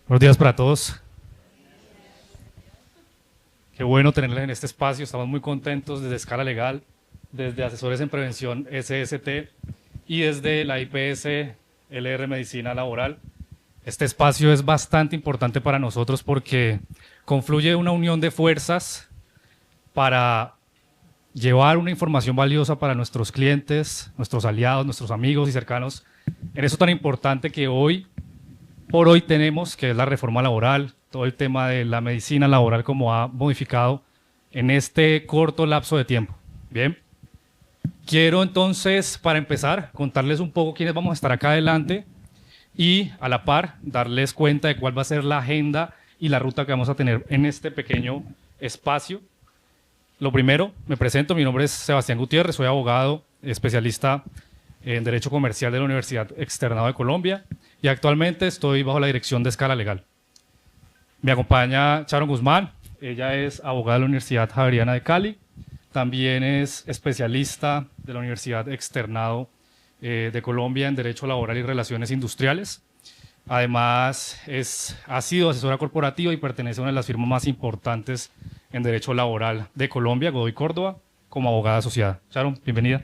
Buenos días para todos. Qué bueno tenerles en este espacio. Estamos muy contentos desde Escala Legal, desde Asesores en Prevención SST y desde la IPS LR Medicina Laboral. Este espacio es bastante importante para nosotros porque confluye una unión de fuerzas para llevar una información valiosa para nuestros clientes, nuestros aliados, nuestros amigos y cercanos en eso tan importante que hoy por hoy tenemos, que es la reforma laboral, todo el tema de la medicina laboral como ha modificado en este corto lapso de tiempo. Bien, quiero entonces, para empezar, contarles un poco quiénes vamos a estar acá adelante y a la par darles cuenta de cuál va a ser la agenda y la ruta que vamos a tener en este pequeño espacio. Lo primero, me presento, mi nombre es Sebastián Gutiérrez, soy abogado, especialista en Derecho Comercial de la Universidad Externado de Colombia y actualmente estoy bajo la dirección de Escala Legal. Me acompaña Sharon Guzmán, ella es abogada de la Universidad Javeriana de Cali, también es especialista de la Universidad Externado de Colombia en Derecho Laboral y Relaciones Industriales. Además, ha sido asesora corporativa y pertenece a una de las firmas más importantes en Derecho Laboral de Colombia, Godoy Córdoba, como abogada asociada. Sharon, bienvenida.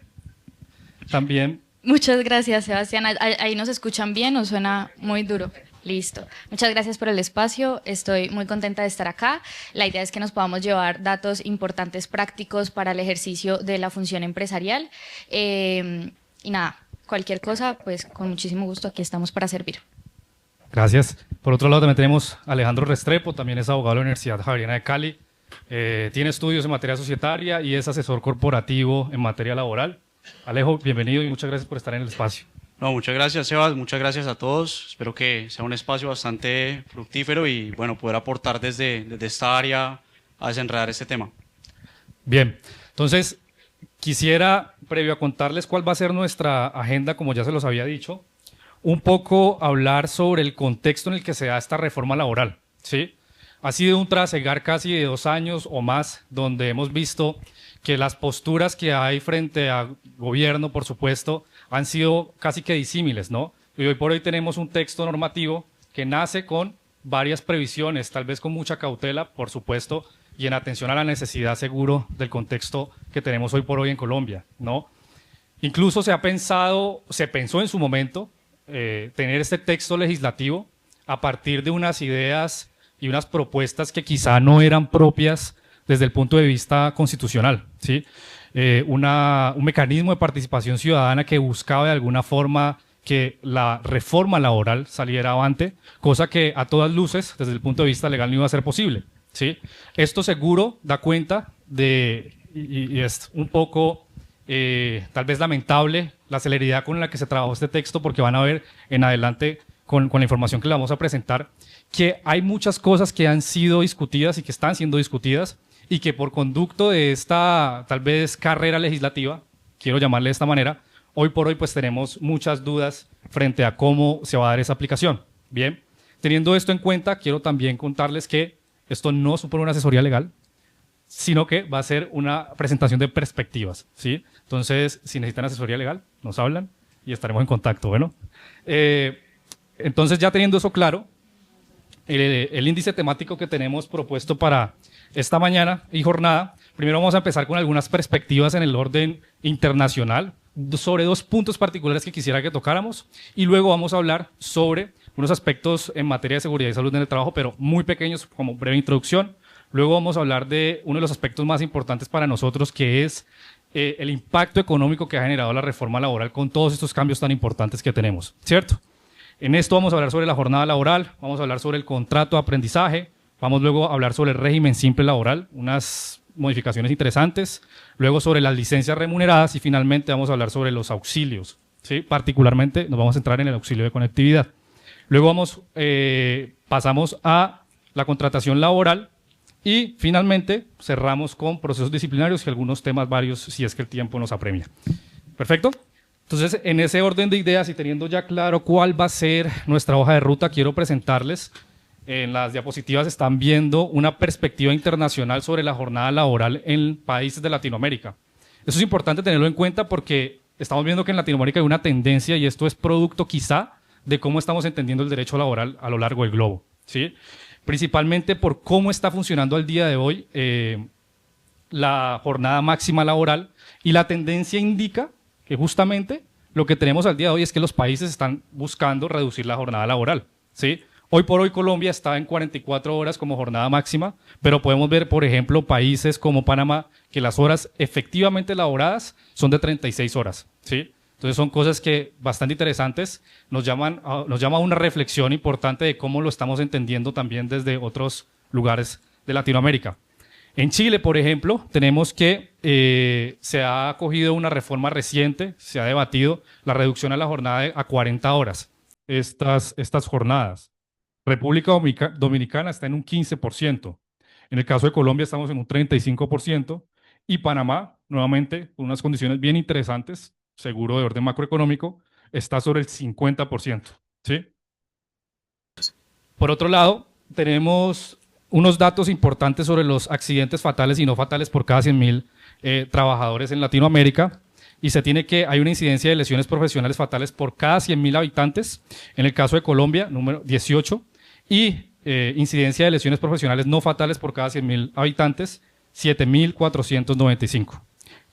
También. Muchas gracias, Sebastián. ¿Ahí nos escuchan bien o suena muy duro? Listo. Muchas gracias por el espacio. Estoy muy contenta de estar acá. La idea es que nos podamos llevar datos importantes prácticos para el ejercicio de la función empresarial. Y nada, cualquier cosa, pues con muchísimo gusto aquí estamos para servir. Gracias. Por otro lado también tenemos a Alejandro Restrepo, también es abogado de la Universidad Javeriana de Cali. Tiene estudios en materia societaria y es asesor corporativo en materia laboral. Alejo, bienvenido y muchas gracias por estar en el espacio. No, muchas gracias, Sebas, muchas gracias a todos. Espero que sea un espacio bastante fructífero y bueno, poder aportar desde esta área a desenredar este tema. Bien, entonces quisiera, previo a contarles cuál va a ser nuestra agenda, como ya se los había dicho, un poco hablar sobre el contexto en el que se da esta reforma laboral, ¿sí? Ha sido un trasegar casi de 2 años o más, donde hemos visto que las posturas que hay frente al gobierno, por supuesto, han sido casi que disímiles, ¿no? Y hoy por hoy tenemos un texto normativo que nace con varias previsiones, tal vez con mucha cautela, por supuesto, y en atención a la necesidad seguro del contexto que tenemos hoy por hoy en Colombia, ¿no? Incluso se pensó en su momento tener este texto legislativo a partir de unas ideas y unas propuestas que quizá no eran propias desde el punto de vista constitucional, ¿sí? Un mecanismo de participación ciudadana que buscaba de alguna forma que la reforma laboral saliera avante, cosa que a todas luces, desde el punto de vista legal, no iba a ser posible, ¿sí? Esto seguro da cuenta de, y es un poco tal vez lamentable, la celeridad con la que se trabajó este texto, porque van a ver en adelante con la información que le vamos a presentar, que hay muchas cosas que han sido discutidas y que están siendo discutidas, y que por conducto de esta tal vez carrera legislativa, quiero llamarle de esta manera, hoy por hoy pues tenemos muchas dudas frente a cómo se va a dar esa aplicación. Bien, teniendo esto en cuenta, quiero también contarles que esto no supone una asesoría legal, sino que va a ser una presentación de perspectivas, ¿sí? Entonces, si necesitan asesoría legal, nos hablan y estaremos en contacto, bueno. Entonces, ya teniendo eso claro, el índice temático que tenemos propuesto para esta mañana y jornada, primero vamos a empezar con algunas perspectivas en el orden internacional sobre 2 puntos particulares que quisiera que tocáramos y luego vamos a hablar sobre unos aspectos en materia de seguridad y salud en el trabajo, pero muy pequeños como breve introducción. Luego vamos a hablar de uno de los aspectos más importantes para nosotros, que es el impacto económico que ha generado la reforma laboral con todos estos cambios tan importantes que tenemos, ¿cierto? En esto vamos a hablar sobre la jornada laboral, vamos a hablar sobre el contrato de aprendizaje, vamos luego a hablar sobre el régimen simple laboral, unas modificaciones interesantes, luego sobre las licencias remuneradas y finalmente vamos a hablar sobre los auxilios, ¿sí? Particularmente nos vamos a centrar en el auxilio de conectividad. Luego pasamos a la contratación laboral y finalmente cerramos con procesos disciplinarios y algunos temas varios si es que el tiempo nos apremia. ¿Perfecto? Entonces, en ese orden de ideas y teniendo ya claro cuál va a ser nuestra hoja de ruta, quiero presentarles, en las diapositivas están viendo una perspectiva internacional sobre la jornada laboral en países de Latinoamérica. Eso es importante tenerlo en cuenta porque estamos viendo que en Latinoamérica hay una tendencia y esto es producto quizá de cómo estamos entendiendo el derecho laboral a lo largo del globo, ¿sí? Principalmente por cómo está funcionando al día de hoy la jornada máxima laboral, y la tendencia indica que justamente lo que tenemos al día de hoy es que los países están buscando reducir la jornada laboral, ¿sí? Hoy por hoy Colombia está en 44 horas como jornada máxima, pero podemos ver, por ejemplo, países como Panamá, que las horas efectivamente laboradas son de 36 horas, ¿sí? Entonces son cosas que bastante interesantes, nos llama a una reflexión importante de cómo lo estamos entendiendo también desde otros lugares de Latinoamérica. En Chile, por ejemplo, tenemos que se ha acogido una reforma reciente, se ha debatido la reducción a la jornada a 40 horas, estas jornadas. República Dominicana está en un 15%. En el caso de Colombia estamos en un 35%. Y Panamá, nuevamente, con unas condiciones bien interesantes, seguro de orden macroeconómico, está sobre el 50%. ¿Sí? Por otro lado, tenemos unos datos importantes sobre los accidentes fatales y no fatales por cada 100.000 trabajadores en Latinoamérica. Y hay una incidencia de lesiones profesionales fatales por cada 100.000 habitantes. En el caso de Colombia, número 18. Y incidencia de lesiones profesionales no fatales por cada 100.000 habitantes, 7.495.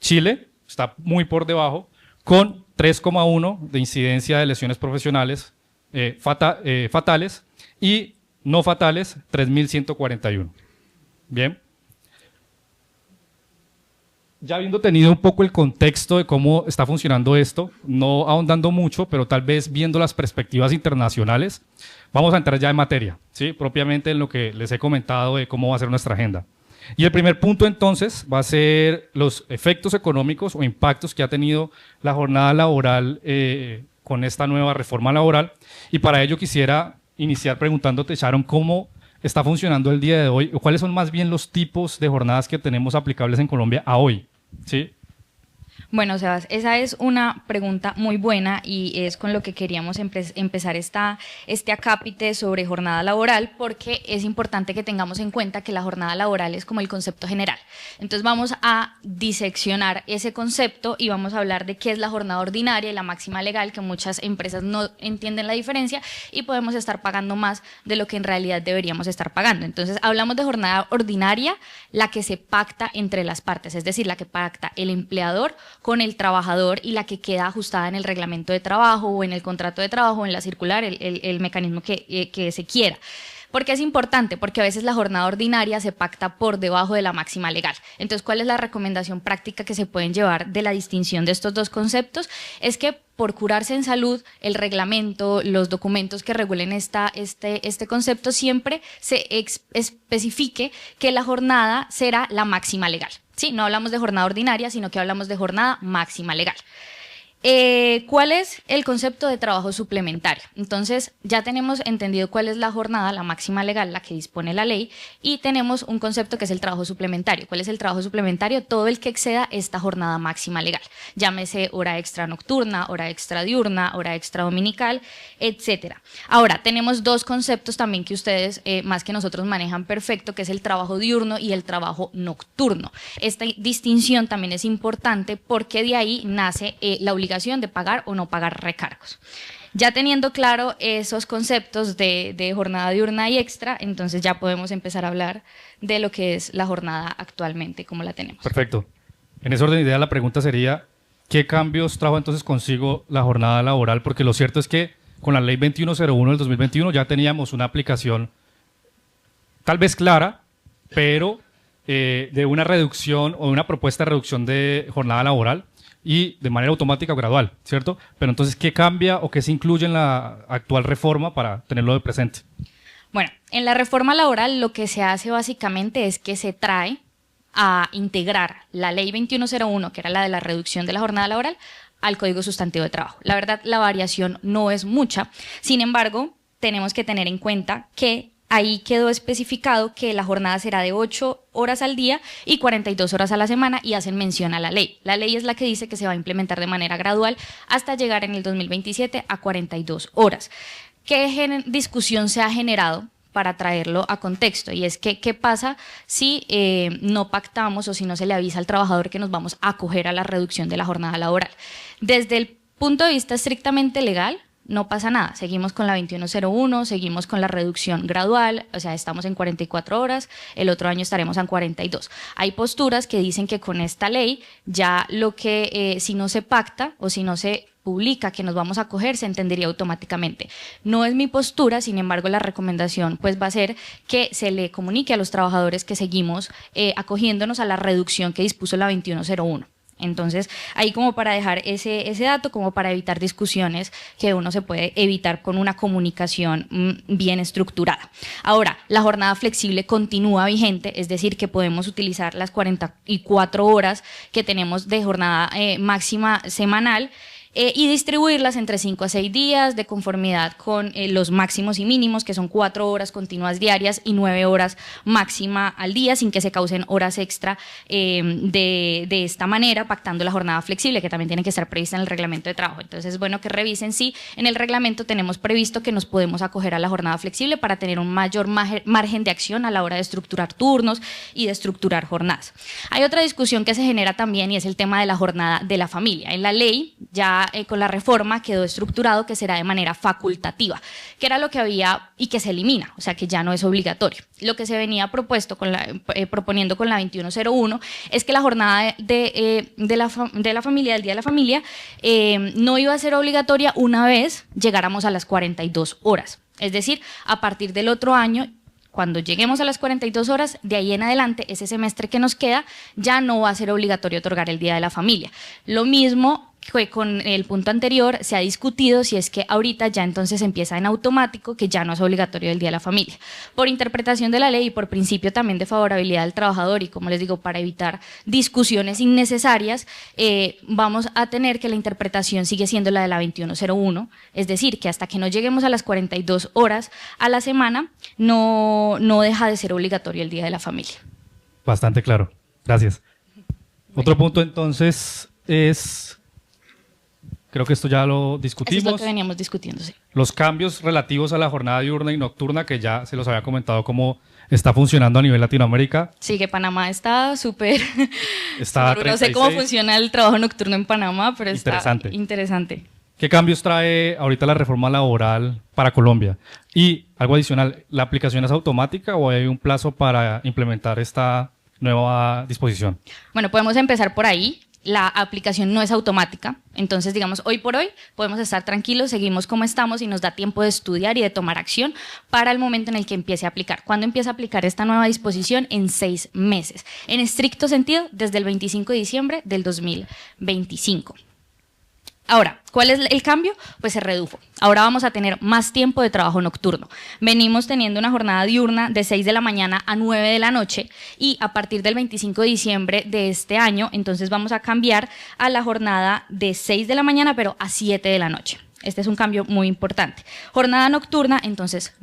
Chile está muy por debajo, con 3,1 de incidencia de lesiones profesionales fatales y no fatales, 3.141. Bien. Ya habiendo tenido un poco el contexto de cómo está funcionando esto, no ahondando mucho, pero tal vez viendo las perspectivas internacionales, vamos a entrar ya en materia, ¿sí? Propiamente en lo que les he comentado de cómo va a ser nuestra agenda. Y el primer punto entonces va a ser los efectos económicos o impactos que ha tenido la jornada laboral con esta nueva reforma laboral. Y para ello quisiera iniciar preguntándote, Sharon, cómo está funcionando el día de hoy, o cuáles son más bien los tipos de jornadas que tenemos aplicables en Colombia a hoy. ¿Sí? Bueno, Sebas, esa es una pregunta muy buena y es con lo que queríamos empezar este acápite sobre jornada laboral, porque es importante que tengamos en cuenta que la jornada laboral es como el concepto general. Entonces vamos a diseccionar ese concepto y vamos a hablar de qué es la jornada ordinaria y la máxima legal, que muchas empresas no entienden la diferencia y podemos estar pagando más de lo que en realidad deberíamos estar pagando. Entonces hablamos de jornada ordinaria, la que se pacta entre las partes, es decir, la que pacta el empleador con el trabajador y la que queda ajustada en el reglamento de trabajo o en el contrato de trabajo o en la circular, el mecanismo que se quiera. ¿Por qué es importante? Porque a veces la jornada ordinaria se pacta por debajo de la máxima legal. Entonces, ¿cuál es la recomendación práctica que se pueden llevar de la distinción de estos dos conceptos? Es que por curarse en salud, el reglamento, los documentos que regulen este concepto siempre se especifique que la jornada será la máxima legal. Sí, no hablamos de jornada ordinaria, sino que hablamos de jornada máxima legal. ¿Cuál es el concepto de trabajo suplementario? Entonces, ya tenemos entendido cuál es la jornada, la máxima legal, la que dispone la ley, y tenemos un concepto que es el trabajo suplementario. ¿Cuál es el trabajo suplementario? Todo el que exceda esta jornada máxima legal. Llámese hora extra nocturna, hora extra diurna, hora extra dominical, etcétera. Ahora, tenemos dos conceptos también que ustedes, más que nosotros, manejan perfecto, que es el trabajo diurno y el trabajo nocturno. Esta distinción también es importante porque de ahí nace la obligación de pagar o no pagar recargos. Ya teniendo claro esos conceptos de jornada diurna y extra, entonces ya podemos empezar a hablar de lo que es la jornada actualmente, como la tenemos. Perfecto. En ese orden de idea, la pregunta sería, ¿qué cambios trajo entonces consigo la jornada laboral? Porque lo cierto es que con la ley 2101 del 2021 ya teníamos una aplicación tal vez clara, pero de una reducción o de una propuesta de reducción de jornada laboral y de manera automática o gradual, ¿cierto? Pero entonces, ¿qué cambia o qué se incluye en la actual reforma para tenerlo de presente? Bueno, en la reforma laboral lo que se hace básicamente es que se trae a integrar la ley 2101, que era la de la reducción de la jornada laboral, al Código Sustantivo de Trabajo. La verdad, la variación no es mucha, sin embargo, tenemos que tener en cuenta que ahí quedó especificado que la jornada será de 8 horas al día y 42 horas a la semana y hacen mención a la ley. La ley es la que dice que se va a implementar de manera gradual hasta llegar en el 2027 a 42 horas. ¿Qué discusión se ha generado para traerlo a contexto? Y es que, ¿qué pasa si no pactamos o si no se le avisa al trabajador que nos vamos a acoger a la reducción de la jornada laboral? Desde el punto de vista estrictamente legal, no pasa nada, seguimos con la 2101, seguimos con la reducción gradual, o sea, estamos en 44 horas, el otro año estaremos en 42. Hay posturas que dicen que con esta ley ya lo que si no se pacta o si no se publica que nos vamos a acoger, se entendería automáticamente. No es mi postura, sin embargo, la recomendación pues va a ser que se le comunique a los trabajadores que seguimos acogiéndonos a la reducción que dispuso la 2101. Entonces, ahí como para dejar ese dato, como para evitar discusiones que uno se puede evitar con una comunicación bien estructurada. Ahora, la jornada flexible continúa vigente, es decir, que podemos utilizar las 44 horas que tenemos de jornada máxima semanal y distribuirlas entre 5 a 6 días de conformidad con los máximos y mínimos, que son 4 horas continuas diarias y 9 horas máxima al día, sin que se causen horas extra de esta manera, pactando la jornada flexible, que también tiene que estar prevista en el reglamento de trabajo. Entonces es bueno que revisen si en el reglamento tenemos previsto que nos podemos acoger a la jornada flexible para tener un mayor margen de acción a la hora de estructurar turnos y de estructurar jornadas. Hay otra discusión que se genera también y es el tema de la jornada de la familia. En la ley ya con la reforma quedó estructurado que será de manera facultativa, que era lo que había y que se elimina, o sea que ya no es obligatorio. Lo que se venía proponiendo con la 2101 es que la jornada de la familia, del Día de la Familia, no iba a ser obligatoria una vez llegáramos a las 42 horas. Es decir, a partir del otro año, cuando lleguemos a las 42 horas, de ahí en adelante, ese semestre que nos queda, ya no va a ser obligatorio otorgar el Día de la Familia. Lo mismo que con el punto anterior, se ha discutido si es que ahorita ya entonces empieza en automático que ya no es obligatorio el Día de la Familia. Por interpretación de la ley y por principio también de favorabilidad del trabajador y, como les digo, para evitar discusiones innecesarias, vamos a tener que la interpretación sigue siendo la de la 2101, es decir, que hasta que no lleguemos a las 42 horas a la semana, no deja de ser obligatorio el Día de la Familia. Bastante claro, gracias. Otro punto entonces es, creo que esto ya lo discutimos. Eso es lo que veníamos discutiendo, sí. Los cambios relativos a la jornada diurna y nocturna, que ya se los había comentado cómo está funcionando a nivel Latinoamérica. Sí, que Panamá está súper... Está no sé cómo funciona el trabajo nocturno en Panamá, pero está interesante. ¿Qué cambios trae ahorita la reforma laboral para Colombia? Y algo adicional, ¿la aplicación es automática o hay un plazo para implementar esta nueva disposición? Bueno, podemos empezar por ahí. La aplicación no es automática, entonces digamos hoy por hoy podemos estar tranquilos, seguimos como estamos y nos da tiempo de estudiar y de tomar acción para el momento en el que empiece a aplicar. ¿Cuándo empieza a aplicar esta nueva disposición? En 6 meses, en estricto sentido desde el 25 de diciembre del 2025. Ahora, ¿cuál es el cambio? Pues se redujo. Ahora vamos a tener más tiempo de trabajo nocturno. Venimos teniendo una jornada diurna de 6 de la mañana a 9 de la noche y a partir del 25 de diciembre de este año, entonces vamos a cambiar a la jornada de 6 de la mañana, pero a 7 de la noche. Este es un cambio muy importante. Jornada nocturna, entonces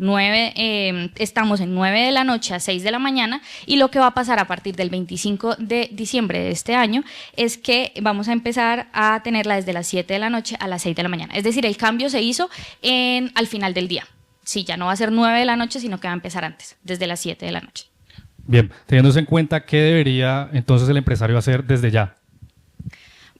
estamos en 9 de la noche a 6 de la mañana y lo que va a pasar a partir del 25 de diciembre de este año es que vamos a empezar a tenerla desde las 7 de la noche a las 6 de la mañana. Es decir, el cambio se hizo al final del día. Sí, ya no va a ser 9 de la noche, sino que va a empezar antes, desde las 7 de la noche. Bien, teniéndose en cuenta, ¿qué debería entonces el empresario hacer desde ya?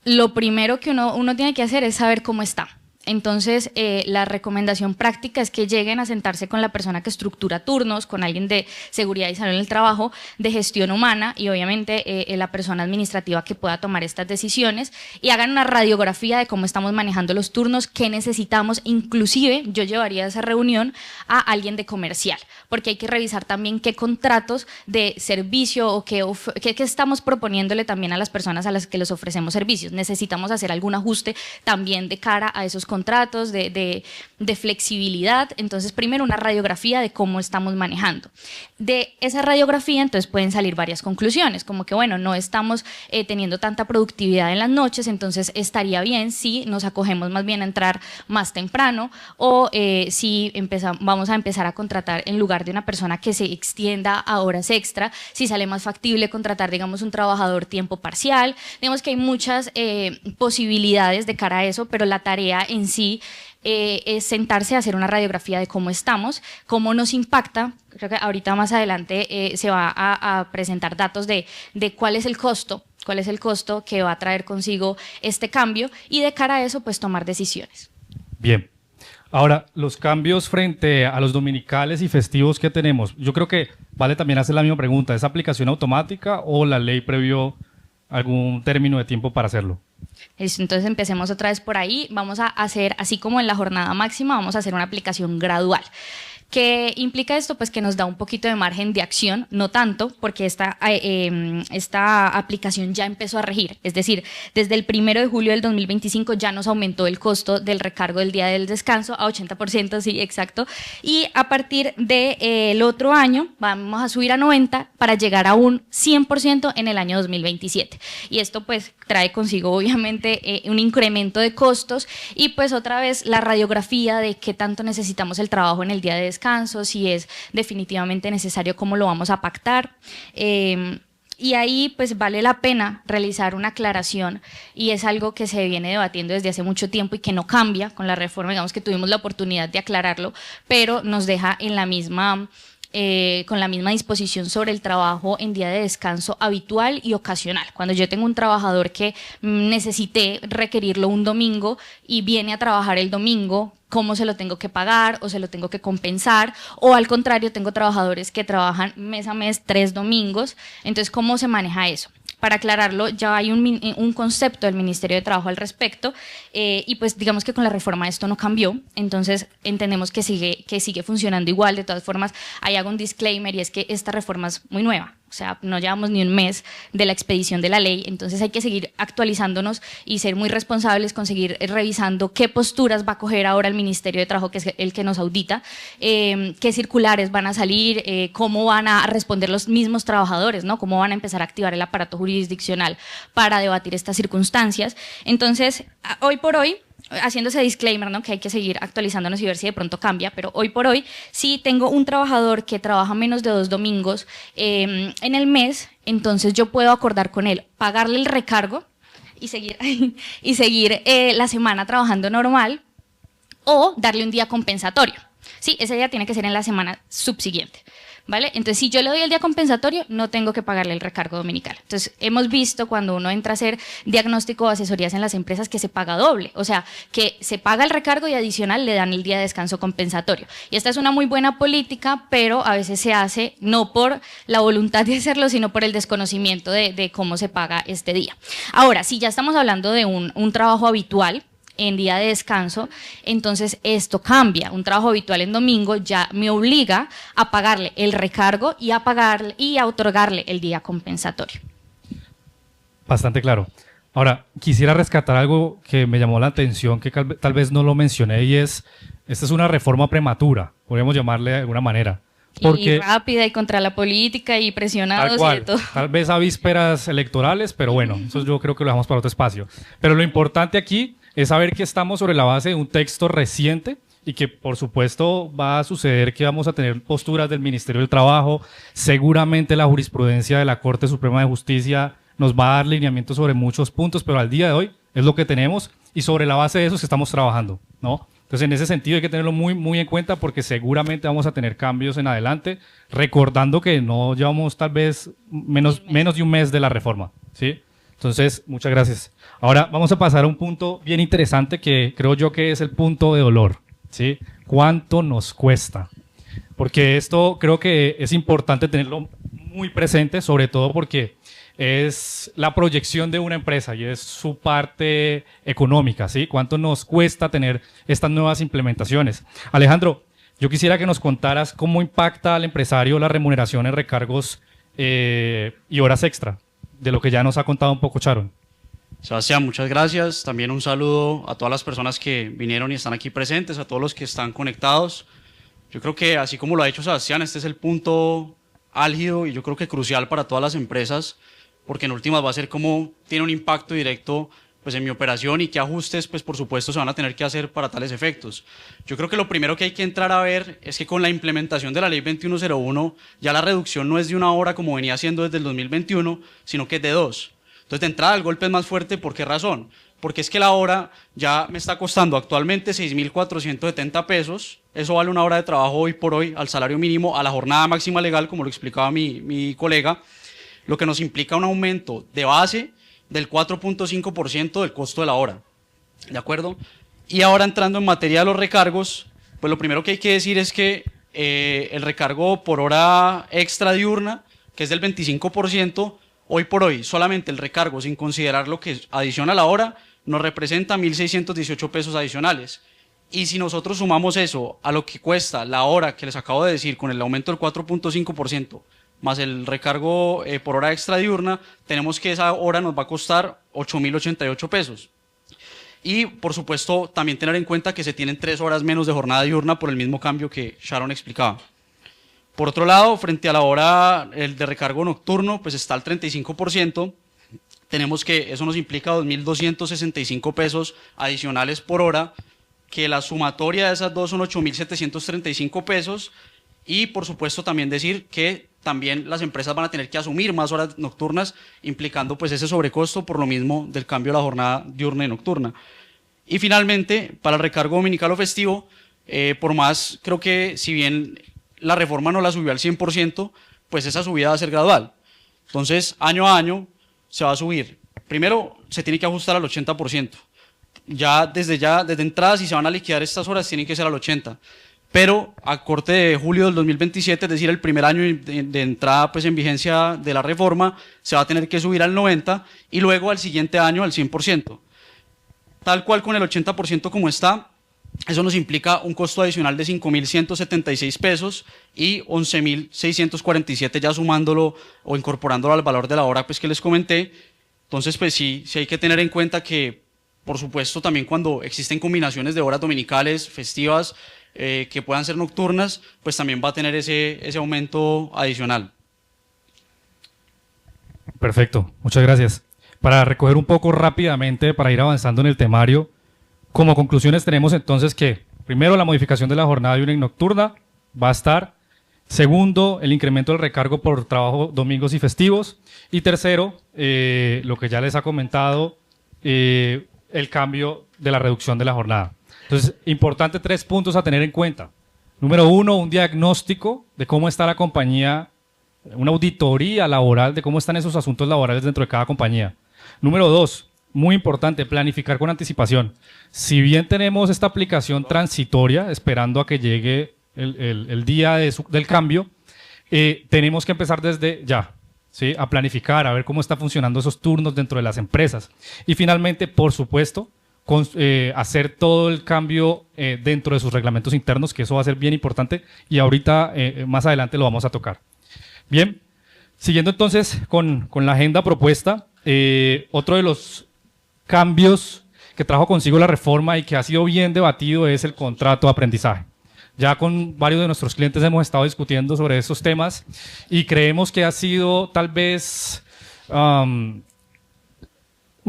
Lo primero que uno tiene que hacer es saber cómo está. Entonces, la recomendación práctica es que lleguen a sentarse con la persona que estructura turnos, con alguien de seguridad y salud en el trabajo, de gestión humana y obviamente la persona administrativa que pueda tomar estas decisiones y hagan una radiografía de cómo estamos manejando los turnos, qué necesitamos. Inclusive, yo llevaría a esa reunión a alguien de comercial, porque hay que revisar también qué contratos de servicio o qué estamos proponiéndole también a las personas a las que les ofrecemos servicios. Necesitamos hacer algún ajuste también de cara a esos contratos, de flexibilidad. Entonces, primero una radiografía de cómo estamos manejando. De esa radiografía, entonces pueden salir varias conclusiones, como que, bueno, no estamos teniendo tanta productividad en las noches, entonces estaría bien si nos acogemos más bien a entrar más temprano o si vamos a empezar a contratar en lugar de una persona que se extienda a horas extra, si sale más factible contratar, digamos, un trabajador tiempo parcial. Digamos que hay muchas posibilidades de cara a eso, pero la tarea en sí es sentarse a hacer una radiografía de cómo estamos, cómo nos impacta. Creo que ahorita más adelante se va a presentar datos de cuál es el costo que va a traer consigo este cambio y de cara a eso pues tomar decisiones. Bien, Ahora, los cambios frente a los dominicales y festivos que tenemos, yo creo que vale también hacer la misma pregunta, ¿es aplicación automática o la ley previó algún término de tiempo para hacerlo? Listo, entonces empecemos otra vez por ahí. Vamos a hacer, así como en la jornada máxima, vamos a hacer una aplicación gradual. ¿Qué implica esto? Pues que nos da un poquito de margen de acción, no tanto, porque esta aplicación ya empezó a regir. Es decir, desde el 1 de julio del 2025 ya nos aumentó el costo del recargo del día del descanso a 80%, sí, exacto. Y a partir del otro año vamos a subir a 90% para llegar a un 100% en el año 2027. Y esto pues trae consigo obviamente un incremento de costos y pues otra vez la radiografía de qué tanto necesitamos el trabajo en el día de descanso, si es definitivamente necesario, cómo lo vamos a pactar. Y ahí pues vale la pena realizar una aclaración y es algo que se viene debatiendo desde hace mucho tiempo y que no cambia con la reforma, digamos que tuvimos la oportunidad de aclararlo, pero nos deja en la misma con la misma disposición sobre el trabajo en día de descanso habitual y ocasional. Cuando yo tengo un trabajador que necesite requerirlo un domingo y viene a trabajar el domingo, ¿cómo se lo tengo que pagar o se lo tengo que compensar? O al contrario, tengo trabajadores que trabajan mes a mes 3 domingos, entonces ¿cómo se maneja eso? Para aclararlo, ya hay un concepto del Ministerio de Trabajo al respecto y pues digamos que con la reforma esto no cambió, entonces entendemos que sigue funcionando igual. De todas formas, ahí hago un disclaimer y es que esta reforma es muy nueva, o sea, no llevamos ni un mes de la expedición de la ley, entonces hay que seguir actualizándonos y ser muy responsables con seguir revisando qué posturas va a coger ahora el Ministerio de Trabajo, que es el que nos audita, qué circulares van a salir, cómo van a responder los mismos trabajadores, ¿no? Cómo van a empezar a activar el aparato jurisdiccional para debatir estas circunstancias. Entonces, hoy por hoy, haciendo ese disclaimer, ¿no? Que hay que seguir actualizándonos y ver si de pronto cambia, pero hoy por hoy, si tengo un trabajador que trabaja menos de 2 domingos en el mes, entonces yo puedo acordar con él, pagarle el recargo y seguir la semana trabajando normal o darle un día compensatorio. Sí, ese día tiene que ser en la semana subsiguiente. ¿Vale? Entonces, si yo le doy el día compensatorio, no tengo que pagarle el recargo dominical. Entonces, hemos visto cuando uno entra a hacer diagnóstico o asesorías en las empresas que se paga doble, o sea, que se paga el recargo y adicional le dan el día de descanso compensatorio. Y esta es una muy buena política, pero a veces se hace no por la voluntad de hacerlo, sino por el desconocimiento de cómo se paga este día. Ahora, si ya estamos hablando de un trabajo habitual, en día de descanso, entonces esto cambia. Un trabajo habitual en domingo ya me obliga a pagarle el recargo y a otorgarle el día compensatorio. Bastante claro. Ahora, quisiera rescatar algo que me llamó la atención, que tal vez no lo mencioné, y esta es una reforma prematura, podríamos llamarle de alguna manera. Porque, y rápida y contra la política y presionados tal cual, y de todo. Tal vez a vísperas electorales, pero bueno, eso yo creo que lo dejamos para otro espacio. Pero lo importante aquí es saber que estamos sobre la base de un texto reciente y que por supuesto va a suceder que vamos a tener posturas del Ministerio del Trabajo, seguramente la jurisprudencia de la Corte Suprema de Justicia nos va a dar lineamientos sobre muchos puntos, pero al día de hoy es lo que tenemos y sobre la base de eso estamos trabajando, ¿no? Entonces, en ese sentido hay que tenerlo muy, muy en cuenta porque seguramente vamos a tener cambios en adelante, recordando que no llevamos tal vez menos de un mes de la reforma, ¿sí? Entonces, muchas gracias. Ahora vamos a pasar a un punto bien interesante que creo yo que es el punto de dolor, ¿sí? ¿Cuánto nos cuesta? Porque esto creo que es importante tenerlo muy presente, sobre todo porque es la proyección de una empresa y es su parte económica, ¿sí? ¿Cuánto nos cuesta tener estas nuevas implementaciones? Alejandro, yo quisiera que nos contaras cómo impacta al empresario la remuneración en recargos y horas extra, de lo que ya nos ha contado un poco Sharon. Sebastián, muchas gracias. También un saludo a todas las personas que vinieron y están aquí presentes, a todos los que están conectados. Yo creo que, así como lo ha dicho Sebastián, este es el punto álgido y yo creo que crucial para todas las empresas, porque en últimas va a ser cómo tiene un impacto directo pues, en mi operación y qué ajustes, pues, por supuesto, se van a tener que hacer para tales efectos. Yo creo que lo primero que hay que entrar a ver es que con la implementación de la Ley 2101 ya la reducción no es de 1 hora como venía siendo desde el 2021, sino que es de 2. Entonces, de entrada, el golpe es más fuerte. ¿Por qué razón? Porque es que la hora ya me está costando actualmente 6.470 pesos. Eso vale 1 hora de trabajo hoy por hoy al salario mínimo, a la jornada máxima legal, como lo explicaba mi colega, lo que nos implica un aumento de base del 4.5% del costo de la hora. ¿De acuerdo? Y ahora entrando en materia de los recargos, pues lo primero que hay que decir es que el recargo por hora extra diurna, que es del 25%, hoy por hoy solamente el recargo sin considerar lo que adiciona la hora, nos representa 1.618 pesos adicionales. Y si nosotros sumamos eso a lo que cuesta la hora que les acabo de decir con el aumento del 4.5%, más el recargo por hora extra diurna, tenemos que esa hora nos va a costar 8.088 pesos. Y por supuesto también tener en cuenta que se tienen 3 horas menos de jornada diurna por el mismo cambio que Sharon explicaba. Por otro lado, frente a la hora de recargo nocturno, pues está al 35%, tenemos que eso nos implica 2.265 pesos adicionales por hora, que la sumatoria de esas dos son 8.735 pesos, y por supuesto también decir que también las empresas van a tener que asumir más horas nocturnas, implicando pues ese sobrecosto por lo mismo del cambio de la jornada diurna y nocturna. Y finalmente, para el recargo dominical o festivo, por más, creo que si bien la reforma no la subió al 100%, pues esa subida va a ser gradual. Entonces, año a año se va a subir. Primero, se tiene que ajustar al 80%. Desde entrada, si se van a liquidar estas horas, tienen que ser al 80%. Pero a corte de julio del 2027, es decir, el primer año de entrada pues, en vigencia de la reforma, se va a tener que subir al 90% y luego al siguiente año al 100%. Tal cual con el 80% como está, eso nos implica un costo adicional de 5.176 pesos y 11.647 ya sumándolo o incorporándolo al valor de la hora pues, que les comenté. Entonces, pues sí hay que tener en cuenta que, por supuesto, también cuando existen combinaciones de horas dominicales, festivas, que puedan ser nocturnas, pues también va a tener ese aumento adicional. Perfecto, muchas gracias. Para recoger un poco rápidamente, para ir avanzando en el temario, como conclusiones tenemos entonces que, primero, la modificación de la jornada diurna y nocturna va a estar. Segundo, el incremento del recargo por trabajo domingos y festivos. Y tercero, lo que ya les ha comentado, el cambio de la reducción de la jornada. Entonces, importante 3 puntos a tener en cuenta. Número 1, un diagnóstico de cómo está la compañía, una auditoría laboral de cómo están esos asuntos laborales dentro de cada compañía. Número 2, muy importante, planificar con anticipación. Si bien tenemos esta aplicación transitoria, esperando a que llegue el día del cambio, tenemos que empezar desde ya, ¿sí? A planificar, a ver cómo están funcionando esos turnos dentro de las empresas. Y finalmente, por supuesto, hacer todo el cambio dentro de sus reglamentos internos, que eso va a ser bien importante y ahorita más adelante lo vamos a tocar. Bien, siguiendo entonces con la agenda propuesta, otro de los cambios que trajo consigo la reforma y que ha sido bien debatido es el contrato de aprendizaje. Ya con varios de nuestros clientes hemos estado discutiendo sobre esos temas y creemos que ha sido tal vez un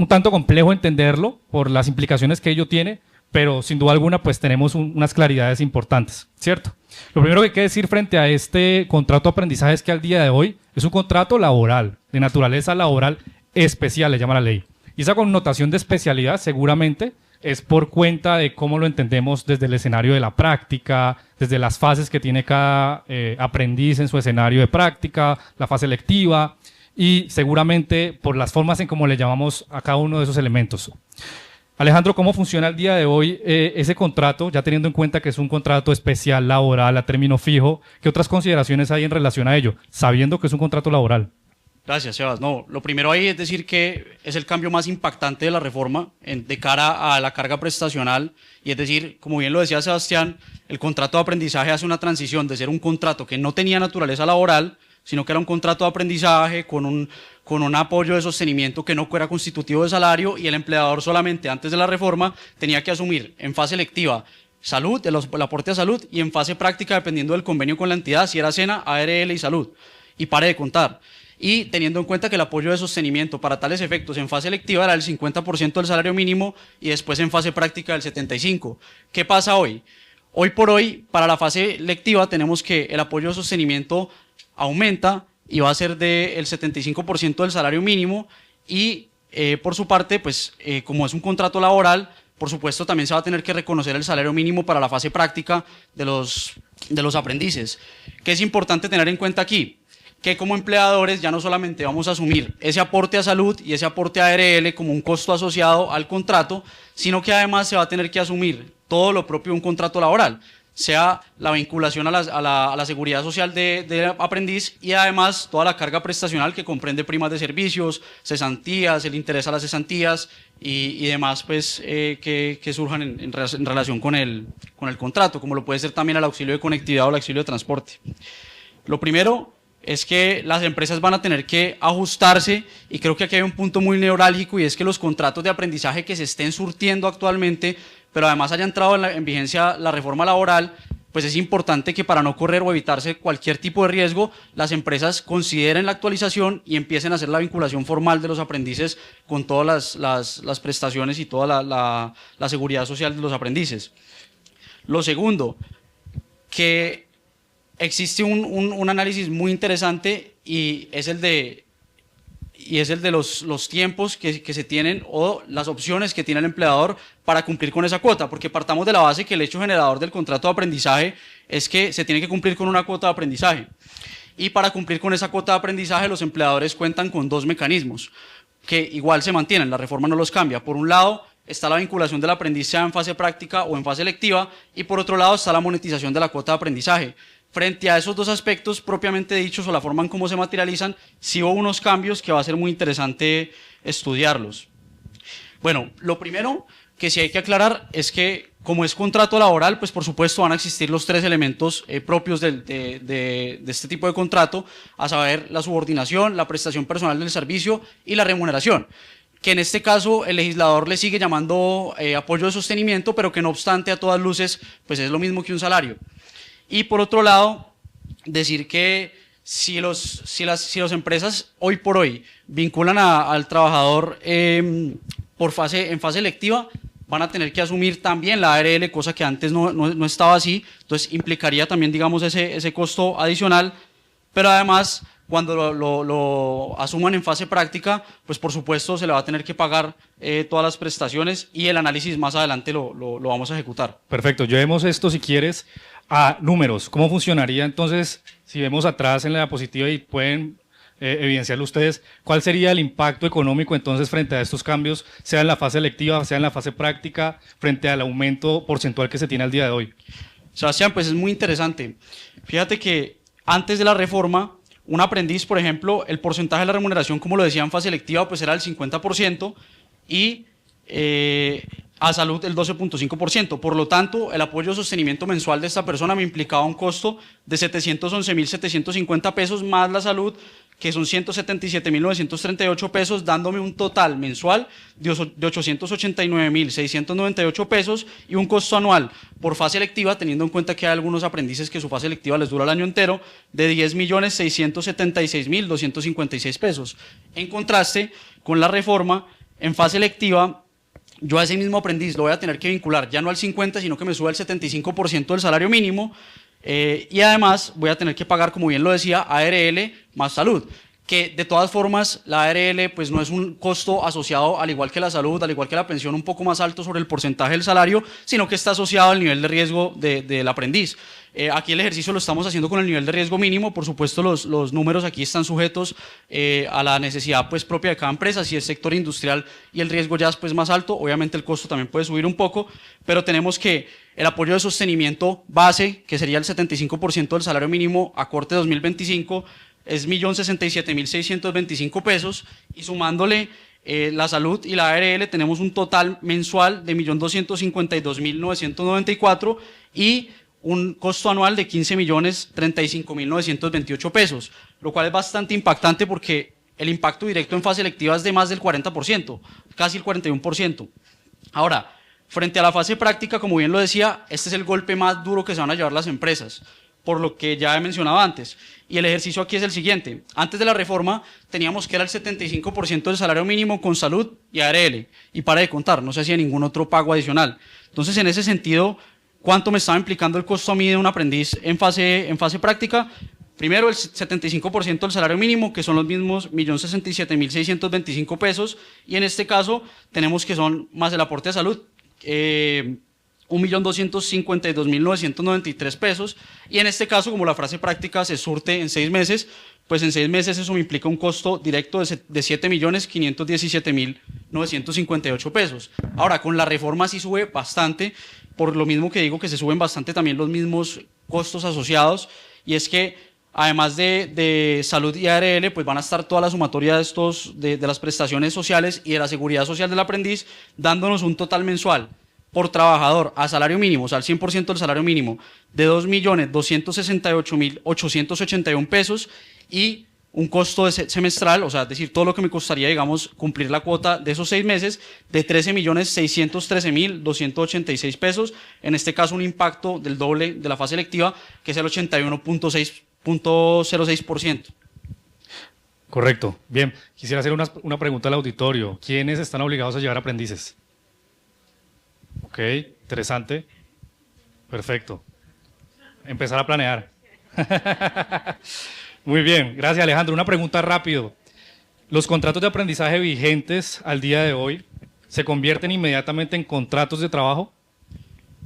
tanto complejo entenderlo por las implicaciones que ello tiene, pero sin duda alguna pues tenemos unas claridades importantes, ¿cierto? Lo primero que hay que decir frente a este contrato de aprendizaje es que al día de hoy es un contrato laboral, de naturaleza laboral especial, le llama la ley. Y esa connotación de especialidad seguramente es por cuenta de cómo lo entendemos desde el escenario de la práctica, desde las fases que tiene cada aprendiz en su escenario de práctica, la fase lectiva, y seguramente por las formas en cómo le llamamos a cada uno de esos elementos. Alejandro, ¿cómo funciona el día de hoy ese contrato, ya teniendo en cuenta que es un contrato especial laboral a término fijo? ¿Qué otras consideraciones hay en relación a ello, sabiendo que es un contrato laboral? Gracias, Sebas. No, lo primero ahí es decir que es el cambio más impactante de la reforma de cara a la carga prestacional, y es decir, como bien lo decía Sebastián, el contrato de aprendizaje hace una transición de ser un contrato que no tenía naturaleza laboral, sino que era un contrato de aprendizaje con un apoyo de sostenimiento que no era constitutivo de salario, y el empleador solamente antes de la reforma tenía que asumir en fase lectiva salud, el aporte a salud, y en fase práctica, dependiendo del convenio con la entidad, si era SENA, ARL y salud, y pare de contar. Y teniendo en cuenta que el apoyo de sostenimiento para tales efectos en fase lectiva era el 50% del salario mínimo y después en fase práctica del 75%. ¿Qué pasa hoy? Hoy por hoy, para la fase lectiva tenemos que el apoyo de sostenimiento aumenta y va a ser del 75% del salario mínimo, y por su parte, pues como es un contrato laboral, por supuesto también se va a tener que reconocer el salario mínimo para la fase práctica de los aprendices. ¿Qué es importante tener en cuenta aquí? que como empleadores ya no solamente vamos a asumir ese aporte a salud y ese aporte a ARL como un costo asociado al contrato, sino que además se va a tener que asumir todo lo propio de un contrato laboral, sea la vinculación a la seguridad social de aprendiz y además toda la carga prestacional que comprende primas de servicios, cesantías, el interés a las cesantías y demás pues, que surjan en relación con el contrato, como lo puede ser también el auxilio de conectividad o el auxilio de transporte. Lo primero es que las empresas van a tener que ajustarse y creo que aquí hay un punto muy neurálgico y es que los contratos de aprendizaje que se estén surtiendo actualmente, pero además haya entrado en vigencia la reforma laboral, pues es importante que para no correr o evitarse cualquier tipo de riesgo, las empresas consideren la actualización y empiecen a hacer la vinculación formal de los aprendices con todas las prestaciones y toda la seguridad social de los aprendices. Lo segundo, que existe un análisis muy interesante y es el de los tiempos que se tienen o las opciones que tiene el empleador para cumplir con esa cuota, porque partamos de la base que el hecho generador del contrato de aprendizaje es que se tiene que cumplir con una cuota de aprendizaje. Y para cumplir con esa cuota de aprendizaje los empleadores cuentan con dos mecanismos que igual se mantienen, la reforma no los cambia. Por un lado está la vinculación del aprendiz sea en fase práctica o en fase lectiva y por otro lado está la monetización de la cuota de aprendizaje. Frente a esos dos aspectos propiamente dichos o la forma en cómo se materializan, sí hubo unos cambios que va a ser muy interesante estudiarlos. Bueno, lo primero que sí hay que aclarar es que como es contrato laboral, pues por supuesto van a existir los tres elementos propios de este tipo de contrato, a saber la subordinación, la prestación personal del servicio y la remuneración, que en este caso el legislador le sigue llamando apoyo de sostenimiento, pero que no obstante a todas luces pues es lo mismo que un salario. Y por otro lado, decir que si las empresas hoy por hoy vinculan al trabajador en fase lectiva, van a tener que asumir también la ARL, cosa que antes no estaba así, entonces implicaría también, digamos, ese costo adicional, pero además, cuando lo asuman en fase práctica, pues por supuesto se le va a tener que pagar todas las prestaciones y el análisis más adelante lo vamos a ejecutar. Perfecto, llevemos esto si quieres a números. ¿Cómo funcionaría entonces, si vemos atrás en la diapositiva y pueden evidenciarlo ustedes, cuál sería el impacto económico entonces frente a estos cambios, sea en la fase lectiva, sea en la fase práctica, frente al aumento porcentual que se tiene al día de hoy? Sebastián, pues es muy interesante. Fíjate que antes de la reforma, un aprendiz, por ejemplo, el porcentaje de la remuneración, como lo decía en fase lectiva, pues era el 50% y a salud el 12.5%. Por lo tanto, el apoyo de sostenimiento mensual de esta persona me implicaba un costo de 711.750 pesos más la salud, que son 177.938 pesos, dándome un total mensual de 889.698 pesos y un costo anual por fase lectiva, teniendo en cuenta que hay algunos aprendices que su fase lectiva les dura el año entero, de 10.676.256 pesos. En contraste, con la reforma, en fase lectiva, yo a ese mismo aprendiz lo voy a tener que vincular ya no al 50%, sino que me sube al 75% del salario mínimo, y además voy a tener que pagar, como bien lo decía, ARL más salud, que de todas formas la ARL pues no es un costo asociado, al igual que la salud, al igual que la pensión, un poco más alto sobre el porcentaje del salario, sino que está asociado al nivel de riesgo del aprendiz. Aquí el ejercicio lo estamos haciendo con el nivel de riesgo mínimo, por supuesto los números aquí están sujetos a la necesidad pues propia de cada empresa. Si es sector industrial y el riesgo ya es pues más alto, obviamente el costo también puede subir un poco, pero tenemos que el apoyo de sostenimiento base, que sería el 75% del salario mínimo a corte 2025, es 1.067.625 pesos, y sumándole la salud y la ARL tenemos un total mensual de 1.252.994 y un costo anual de 15.035.928 pesos, lo cual es bastante impactante porque el impacto directo en fase lectiva es de más del 40%, casi el 41%. Ahora, frente a la fase práctica, como bien lo decía, este es el golpe más duro que se van a llevar las empresas, por lo que ya he mencionado antes. Y el ejercicio aquí es el siguiente. Antes de la reforma teníamos que era el 75% del salario mínimo con salud y ARL, y para de contar, no se hacía ningún otro pago adicional. Entonces, en ese sentido, ¿cuánto me estaba implicando el costo a mí de un aprendiz en fase práctica? Primero, el 75% del salario mínimo, que son los mismos 1.067.625 pesos, y en este caso tenemos que son más el aporte de salud, 1.252.993 pesos, y en este caso, como la fase práctica se surte en 6 meses, pues en 6 meses eso me implica un costo directo de 7.517.958 pesos. Ahora, con la reforma sí sube bastante, por lo mismo que digo que se suben bastante también los mismos costos asociados, y es que además de salud y ARL, pues van a estar toda la sumatoria de las prestaciones sociales y de la seguridad social del aprendiz, dándonos un total mensual por trabajador a salario mínimo, o sea, al 100% del salario mínimo, de 2.268.881 pesos, y un costo semestral, o sea, es decir, todo lo que me costaría, digamos, cumplir la cuota de esos 6 meses, de 13.613.286 pesos, en este caso un impacto del doble de la fase electiva, que es el 81.06%. Correcto. Bien, quisiera hacer una pregunta al auditorio. ¿Quiénes están obligados a llevar aprendices? Ok, interesante. Perfecto. Empezar a planear. Muy bien, gracias Alejandro. Una pregunta rápido. ¿Los contratos de aprendizaje vigentes al día de hoy se convierten inmediatamente en contratos de trabajo?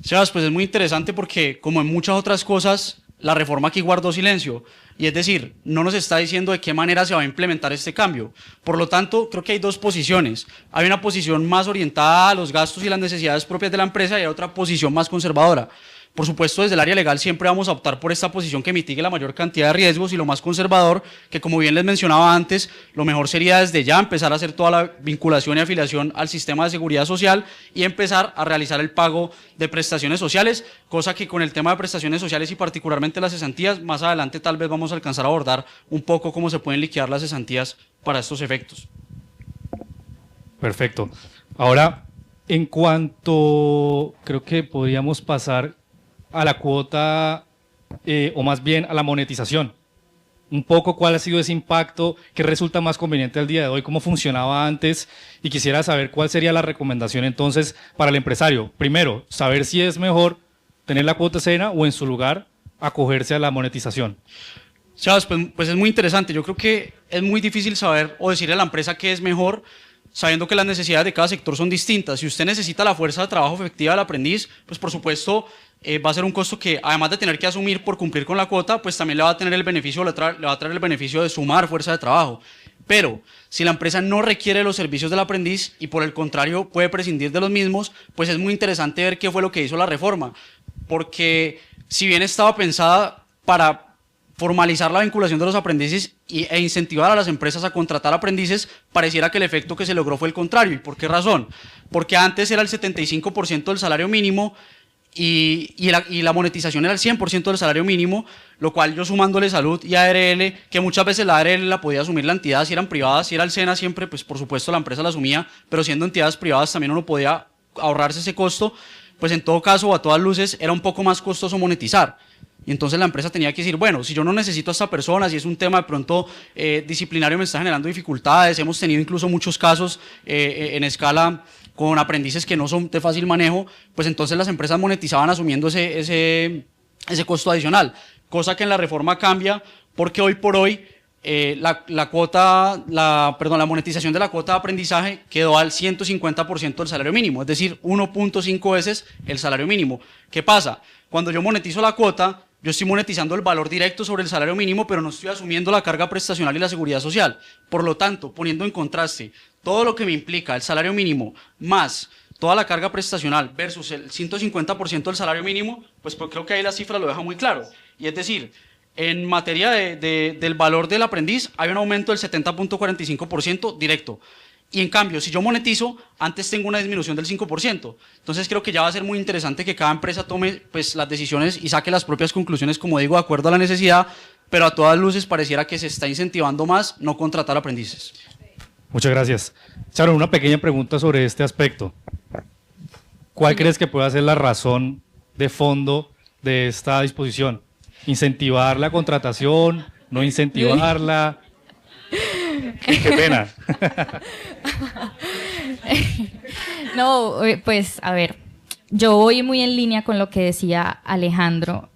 Sebas, pues es muy interesante porque, como en muchas otras cosas, la reforma aquí guardó silencio. Y es decir, no nos está diciendo de qué manera se va a implementar este cambio. Por lo tanto, creo que hay dos posiciones. Hay una posición más orientada a los gastos y las necesidades propias de la empresa, y hay otra posición más conservadora. Por supuesto, desde el área legal siempre vamos a optar por esta posición que mitigue la mayor cantidad de riesgos, y lo más conservador, que como bien les mencionaba antes, lo mejor sería desde ya empezar a hacer toda la vinculación y afiliación al sistema de seguridad social y empezar a realizar el pago de prestaciones sociales, cosa que con el tema de prestaciones sociales y particularmente las cesantías, más adelante tal vez vamos a alcanzar a abordar un poco cómo se pueden liquidar las cesantías para estos efectos. Perfecto. Ahora, en cuanto, creo que podríamos pasar a la cuota, o más bien a la monetización. Un poco cuál ha sido ese impacto, qué resulta más conveniente al día de hoy, cómo funcionaba antes, y quisiera saber cuál sería la recomendación entonces para el empresario. Primero, saber si es mejor tener la cuota cena o en su lugar acogerse a la monetización. Sebas, pues es muy interesante. Yo creo que es muy difícil saber o decirle a la empresa qué es mejor, sabiendo que las necesidades de cada sector son distintas. Si usted necesita la fuerza de trabajo efectiva del aprendiz, pues por supuesto va a ser un costo que, además de tener que asumir por cumplir con la cuota, pues también le va a tener el beneficio, le va a traer el beneficio de sumar fuerza de trabajo. Pero si la empresa no requiere los servicios del aprendiz y por el contrario puede prescindir de los mismos, pues es muy interesante ver qué fue lo que hizo la reforma. Porque si bien estaba pensada para formalizar la vinculación de los aprendices e incentivar a las empresas a contratar aprendices, pareciera que el efecto que se logró fue el contrario. ¿Y por qué razón? Porque antes era el 75% del salario mínimo y la monetización era el 100% del salario mínimo, lo cual yo sumándole salud y ARL, que muchas veces la ARL la podía asumir la entidad, si eran privadas, si era el SENA siempre, pues por supuesto la empresa la asumía, pero siendo entidades privadas también uno podía ahorrarse ese costo, pues en todo caso, a todas luces, era un poco más costoso monetizar. Y entonces la empresa tenía que decir, bueno, si yo no necesito a esta persona, si es un tema de pronto disciplinario me está generando dificultades, hemos tenido incluso muchos casos en escala con aprendices que no son de fácil manejo, pues entonces las empresas monetizaban asumiendo ese costo adicional, cosa que en la reforma cambia porque hoy por hoy la monetización de la cuota de aprendizaje quedó al 150% del salario mínimo, es decir, 1.5 veces el salario mínimo. ¿Qué pasa? Cuando yo monetizo la cuota, yo estoy monetizando el valor directo sobre el salario mínimo, pero no estoy asumiendo la carga prestacional y la seguridad social. Por lo tanto, poniendo en contraste todo lo que me implica el salario mínimo más toda la carga prestacional versus el 150% del salario mínimo, pues creo que ahí la cifra lo deja muy claro. Y es decir, en materia del valor del aprendiz hay un aumento del 70.45% directo. Y en cambio, si yo monetizo, antes tengo una disminución del 5%. Entonces creo que ya va a ser muy interesante que cada empresa tome pues, las decisiones y saque las propias conclusiones, como digo, de acuerdo a la necesidad, pero a todas luces pareciera que se está incentivando más no contratar aprendices. Muchas gracias. Sharon, una pequeña pregunta sobre este aspecto. ¿Cuál crees que puede ser la razón de fondo de esta disposición? ¿Incentivar la contratación? ¿No incentivarla? Qué pena. No, pues a ver, yo voy muy en línea con lo que decía Alejandro.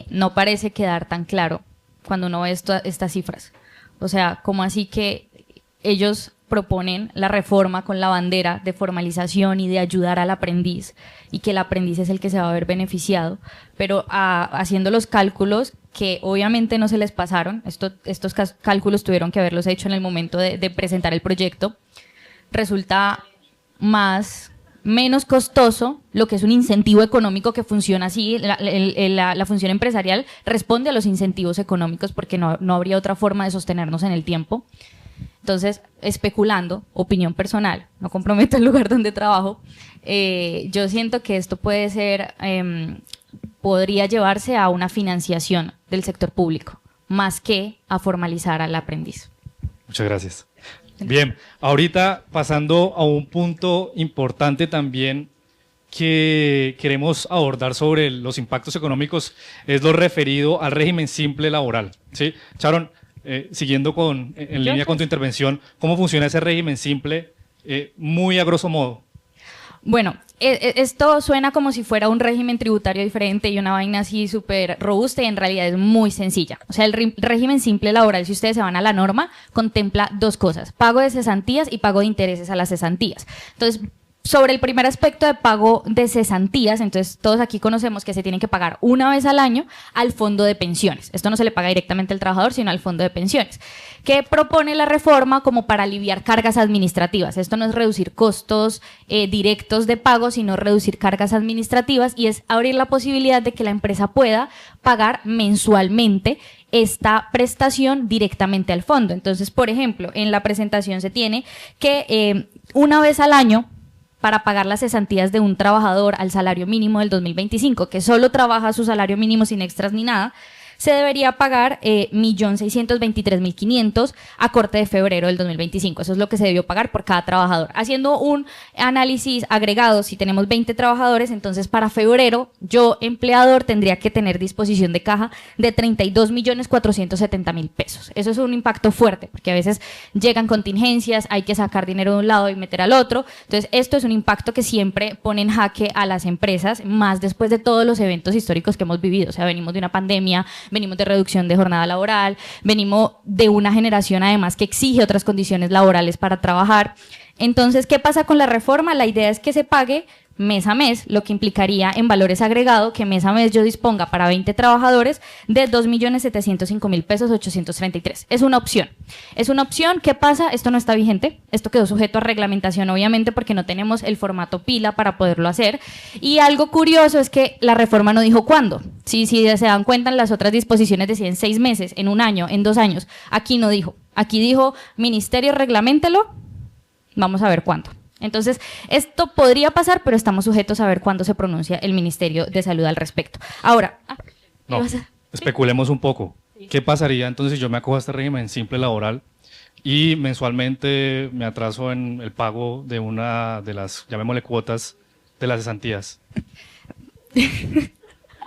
No parece quedar tan claro cuando uno ve estas cifras. O sea, ¿cómo así que ellos proponen la reforma con la bandera de formalización y de ayudar al aprendiz y que el aprendiz es el que se va a ver beneficiado? Pero haciendo los cálculos, que obviamente no se les pasaron, estos cálculos tuvieron que haberlos hecho en el momento de presentar el proyecto, resulta menos costoso lo que es un incentivo económico que funciona así. La función empresarial responde a los incentivos económicos porque no habría otra forma de sostenernos en el tiempo. Entonces, especulando, opinión personal, no comprometo el lugar donde trabajo, yo siento que esto puede ser, podría llevarse a una financiación del sector público, más que a formalizar al aprendiz. Muchas gracias. Bien, ahorita pasando a un punto importante también que queremos abordar sobre los impactos económicos, es lo referido al régimen simple laboral, ¿sí? Sharon, siguiendo en línea con tu intervención, ¿cómo funciona ese régimen simple muy a grosso modo? Bueno, esto suena como si fuera un régimen tributario diferente y una vaina así súper robusta y en realidad es muy sencilla. O sea, el régimen simple laboral, si ustedes se van a la norma, contempla dos cosas: pago de cesantías y pago de intereses a las cesantías. Entonces, sobre el primer aspecto de pago de cesantías, entonces todos aquí conocemos que se tienen que pagar una vez al año al fondo de pensiones. Esto no se le paga directamente al trabajador, sino al fondo de pensiones, que propone la reforma como para aliviar cargas administrativas. Esto no es reducir costos directos de pago, sino reducir cargas administrativas, y es abrir la posibilidad de que la empresa pueda pagar mensualmente esta prestación directamente al fondo. Entonces, por ejemplo, en la presentación se tiene que una vez al año, para pagar las cesantías de un trabajador al salario mínimo del 2025, que solo trabaja su salario mínimo sin extras ni nada, se debería pagar 1.623.500 a corte de febrero del 2025. Eso es lo que se debió pagar por cada trabajador. Haciendo un análisis agregado, si tenemos 20 trabajadores, entonces para febrero yo, empleador, tendría que tener disposición de caja de 32.470.000 pesos. Eso es un impacto fuerte, porque a veces llegan contingencias, hay que sacar dinero de un lado y meter al otro. Entonces, esto es un impacto que siempre pone en jaque a las empresas, más después de todos los eventos históricos que hemos vivido. O sea, venimos de una pandemia, venimos de reducción de jornada laboral, venimos de una generación además que exige otras condiciones laborales para trabajar. Entonces, ¿qué pasa con la reforma? La idea es que se pague mes a mes, lo que implicaría en valores agregados que mes a mes yo disponga para 20 trabajadores de 2.705.000 pesos 833. Es una opción. Es una opción. ¿Qué pasa? Esto no está vigente. Esto quedó sujeto a reglamentación, obviamente, porque no tenemos el formato pila para poderlo hacer. Y algo curioso es que la reforma no dijo cuándo. Si se dan cuenta, en las otras disposiciones decían 6 meses, en 1 año, en 2 años. Aquí no dijo. Aquí dijo, ministerio, reglaméntelo. Vamos a ver cuándo. Entonces, esto podría pasar, pero estamos sujetos a ver cuándo se pronuncia el Ministerio de Salud al respecto. Ahora, no, especulemos un poco. ¿Qué pasaría entonces si yo me acojo a este régimen simple laboral y mensualmente me atraso en el pago de una de las, llamémosle, cuotas de las cesantías?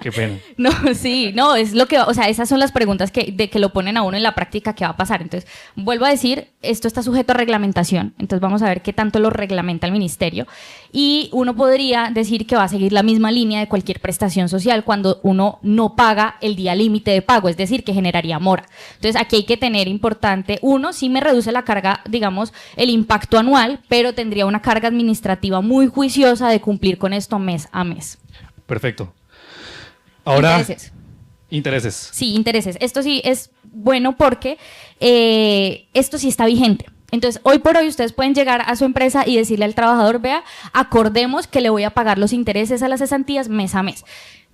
Qué pena. No, sí, no, es lo que, o sea, esas son las preguntas que lo ponen a uno en la práctica que va a pasar. Entonces, vuelvo a decir, esto está sujeto a reglamentación, entonces vamos a ver qué tanto lo reglamenta el ministerio, y uno podría decir que va a seguir la misma línea de cualquier prestación social cuando uno no paga el día límite de pago, es decir, que generaría mora. Entonces, aquí hay que tener importante, uno, sí me reduce la carga, digamos, el impacto anual, pero tendría una carga administrativa muy juiciosa de cumplir con esto mes a mes. Perfecto. Ahora, intereses. Sí, intereses. Esto sí es bueno porque esto sí está vigente. Entonces, hoy por hoy ustedes pueden llegar a su empresa y decirle al trabajador, vea, acordemos que le voy a pagar los intereses a las cesantías mes a mes.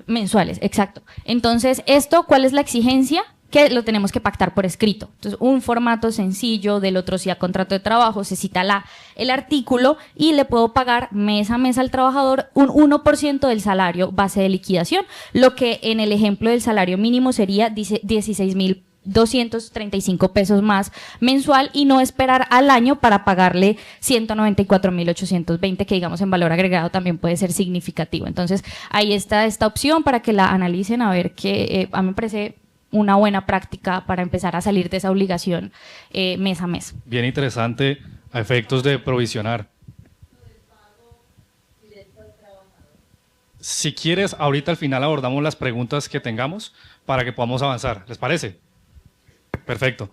Mensuales, exacto. Entonces, ¿cuál es la exigencia? Que lo tenemos que pactar por escrito. Entonces, un formato sencillo, del otro sí a contrato de trabajo, se cita el artículo y le puedo pagar mes a mes al trabajador un 1% del salario base de liquidación, lo que en el ejemplo del salario mínimo sería 16.235 pesos más mensual, y no esperar al año para pagarle 194.820, que digamos en valor agregado también puede ser significativo. Entonces, ahí está esta opción para que la analicen, a ver que a mí me parece una buena práctica para empezar a salir de esa obligación mes a mes. Bien interesante, a efectos de provisionar. Si quieres, ahorita al final abordamos las preguntas que tengamos para que podamos avanzar. ¿Les parece? Perfecto.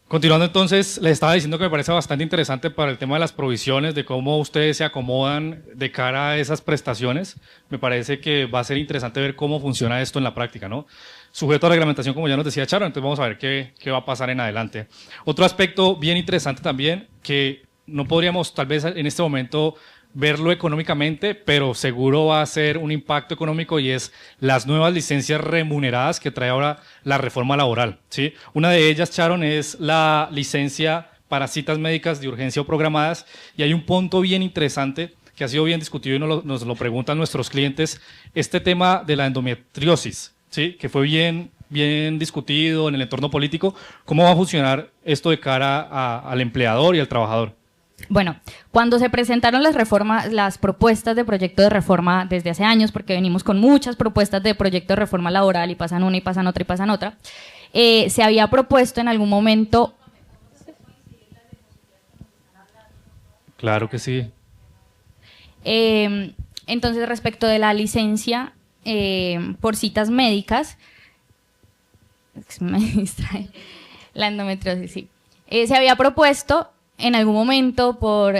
Continuando entonces, les estaba diciendo que me parece bastante interesante para el tema de las provisiones, de cómo ustedes se acomodan de cara a esas prestaciones. Me parece que va a ser interesante ver cómo funciona esto en la práctica, ¿no? sujeto a reglamentación, como ya nos decía Charo, entonces vamos a ver qué va a pasar en adelante. Otro aspecto bien interesante también, que no podríamos tal vez en este momento verlo económicamente, pero seguro va a ser un impacto económico, y es las nuevas licencias remuneradas que trae ahora la reforma laboral, ¿sí? Una de ellas, Sharon, es la licencia para citas médicas de urgencia o programadas, y hay un punto bien interesante que ha sido bien discutido y nos lo preguntan nuestros clientes, este tema de la endometriosis, ¿sí? Que fue bien discutido en el entorno político. ¿Cómo va a funcionar esto de cara al empleador y al trabajador? Bueno, cuando se presentaron las propuestas de proyecto de reforma desde hace años, porque venimos con muchas propuestas de proyecto de reforma laboral y pasan una y pasan otra y pasan otra, se había propuesto en algún momento... Claro que sí. Entonces, respecto de la licencia por citas médicas, me distrae, la endometriosis, sí. Se había propuesto en algún momento por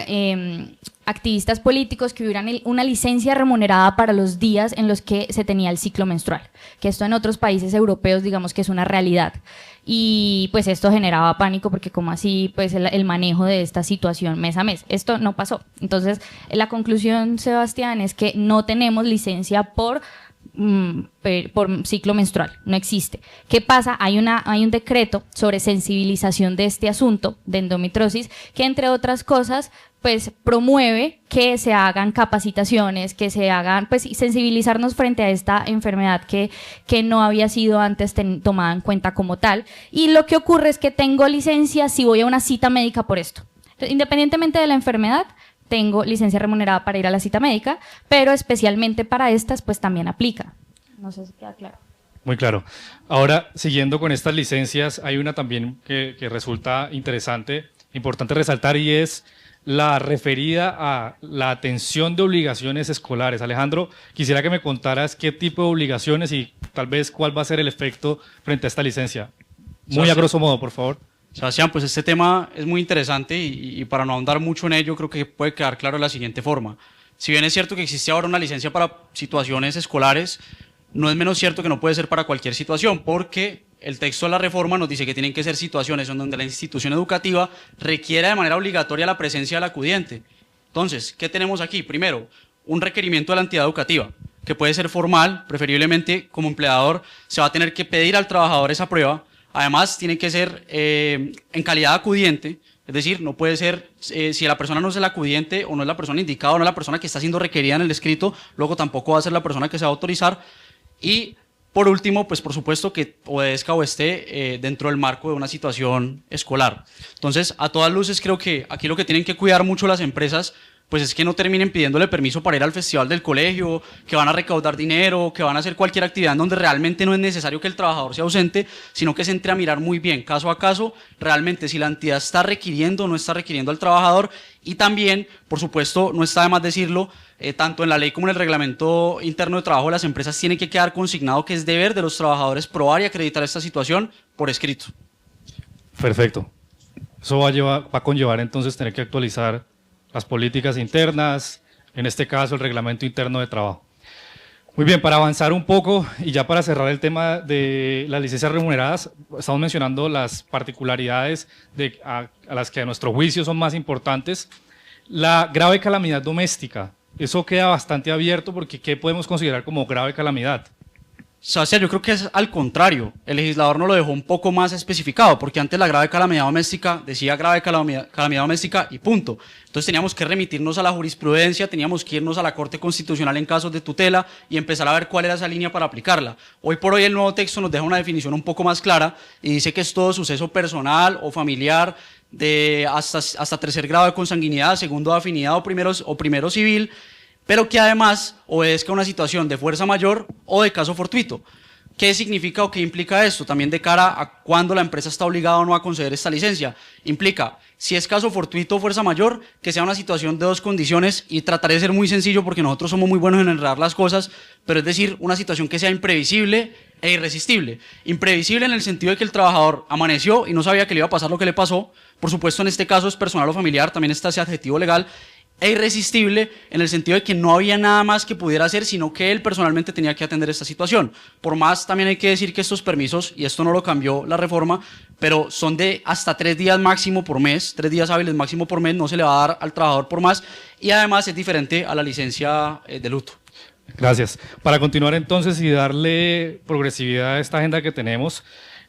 activistas políticos que hubieran una licencia remunerada para los días en los que se tenía el ciclo menstrual, que esto en otros países europeos digamos que es una realidad, y pues esto generaba pánico porque como así pues el manejo de esta situación mes a mes, esto no pasó. Entonces la conclusión, Sebastián, es que no tenemos licencia por ciclo menstrual, no existe. ¿Qué pasa? Hay un decreto sobre sensibilización de este asunto de endometriosis que, entre otras cosas, pues promueve que se hagan capacitaciones, que se hagan, pues sensibilizarnos frente a esta enfermedad que no había sido antes tomada en cuenta como tal. Y lo que ocurre es que tengo licencia si voy a una cita médica por esto. Entonces, independientemente de la enfermedad, tengo licencia remunerada para ir a la cita médica, pero especialmente para estas, pues también aplica. No sé si queda claro. Muy claro. Ahora, siguiendo con estas licencias, hay una también que resulta interesante, importante resaltar, y es la referida a la atención de obligaciones escolares. Alejandro, quisiera que me contaras qué tipo de obligaciones y tal vez cuál va a ser el efecto frente a esta licencia. Muy a grosso modo, por favor. Sebastián, pues este tema es muy interesante y para no ahondar mucho en ello, creo que puede quedar claro de la siguiente forma. Si bien es cierto que existe ahora una licencia para situaciones escolares, no es menos cierto que no puede ser para cualquier situación, porque el texto de la reforma nos dice que tienen que ser situaciones en donde la institución educativa requiera de manera obligatoria la presencia del acudiente. Entonces, ¿qué tenemos aquí? Primero, un requerimiento de la entidad educativa, que puede ser formal, preferiblemente como empleador se va a tener que pedir al trabajador esa prueba. Además, tiene que ser en calidad de acudiente, es decir, no puede ser, si la persona no es el acudiente o no es la persona indicada o no es la persona que está siendo requerida en el escrito, luego tampoco va a ser la persona que se va a autorizar. Y por último, pues por supuesto que obedezca o esté dentro del marco de una situación escolar. Entonces, a todas luces creo que aquí lo que tienen que cuidar mucho las empresas pues es que no terminen pidiéndole permiso para ir al festival del colegio, que van a recaudar dinero, que van a hacer cualquier actividad en donde realmente no es necesario que el trabajador sea ausente, sino que se entre a mirar muy bien, caso a caso, realmente si la entidad está requiriendo o no está requiriendo al trabajador, y también, por supuesto, no está de más decirlo, tanto en la ley como en el reglamento interno de trabajo de las empresas tiene que quedar consignado que es deber de los trabajadores probar y acreditar esta situación por escrito. Perfecto. Eso va a conllevar entonces tener que actualizar las políticas internas, en este caso el reglamento interno de trabajo. Muy bien, para avanzar un poco y ya para cerrar el tema de las licencias remuneradas, estamos mencionando las particularidades a las que a nuestro juicio son más importantes. La grave calamidad doméstica, eso queda bastante abierto porque ¿qué podemos considerar como grave calamidad? Sebastián, yo creo que es al contrario, el legislador nos lo dejó un poco más especificado, porque antes la grave calamidad doméstica decía grave calamidad doméstica y punto. Entonces teníamos que remitirnos a la jurisprudencia, teníamos que irnos a la Corte Constitucional en casos de tutela y empezar a ver cuál era esa línea para aplicarla. Hoy por hoy el nuevo texto nos deja una definición un poco más clara y dice que es todo suceso personal o familiar de hasta tercer grado de consanguinidad, segundo de afinidad o primero civil, pero que además obedezca a una situación de fuerza mayor o de caso fortuito. ¿Qué significa o qué implica esto? También de cara a cuándo la empresa está obligada o no a conceder esta licencia. Implica, si es caso fortuito o fuerza mayor, que sea una situación de dos condiciones, y trataré de ser muy sencillo porque nosotros somos muy buenos en enredar las cosas, pero es decir, una situación que sea imprevisible e irresistible. Imprevisible en el sentido de que el trabajador amaneció y no sabía que le iba a pasar lo que le pasó. Por supuesto, en este caso es personal o familiar, también está ese adjetivo legal. e irresistible en el sentido de que no había nada más que pudiera hacer, sino que él personalmente tenía que atender esta situación. Por más, también hay que decir que estos permisos, y esto no lo cambió la reforma, pero son de hasta 3 días máximo por mes, 3 días hábiles máximo por mes, no se le va a dar al trabajador por más, y además es diferente a la licencia de luto. Gracias. Para continuar entonces y darle progresividad a esta agenda que tenemos,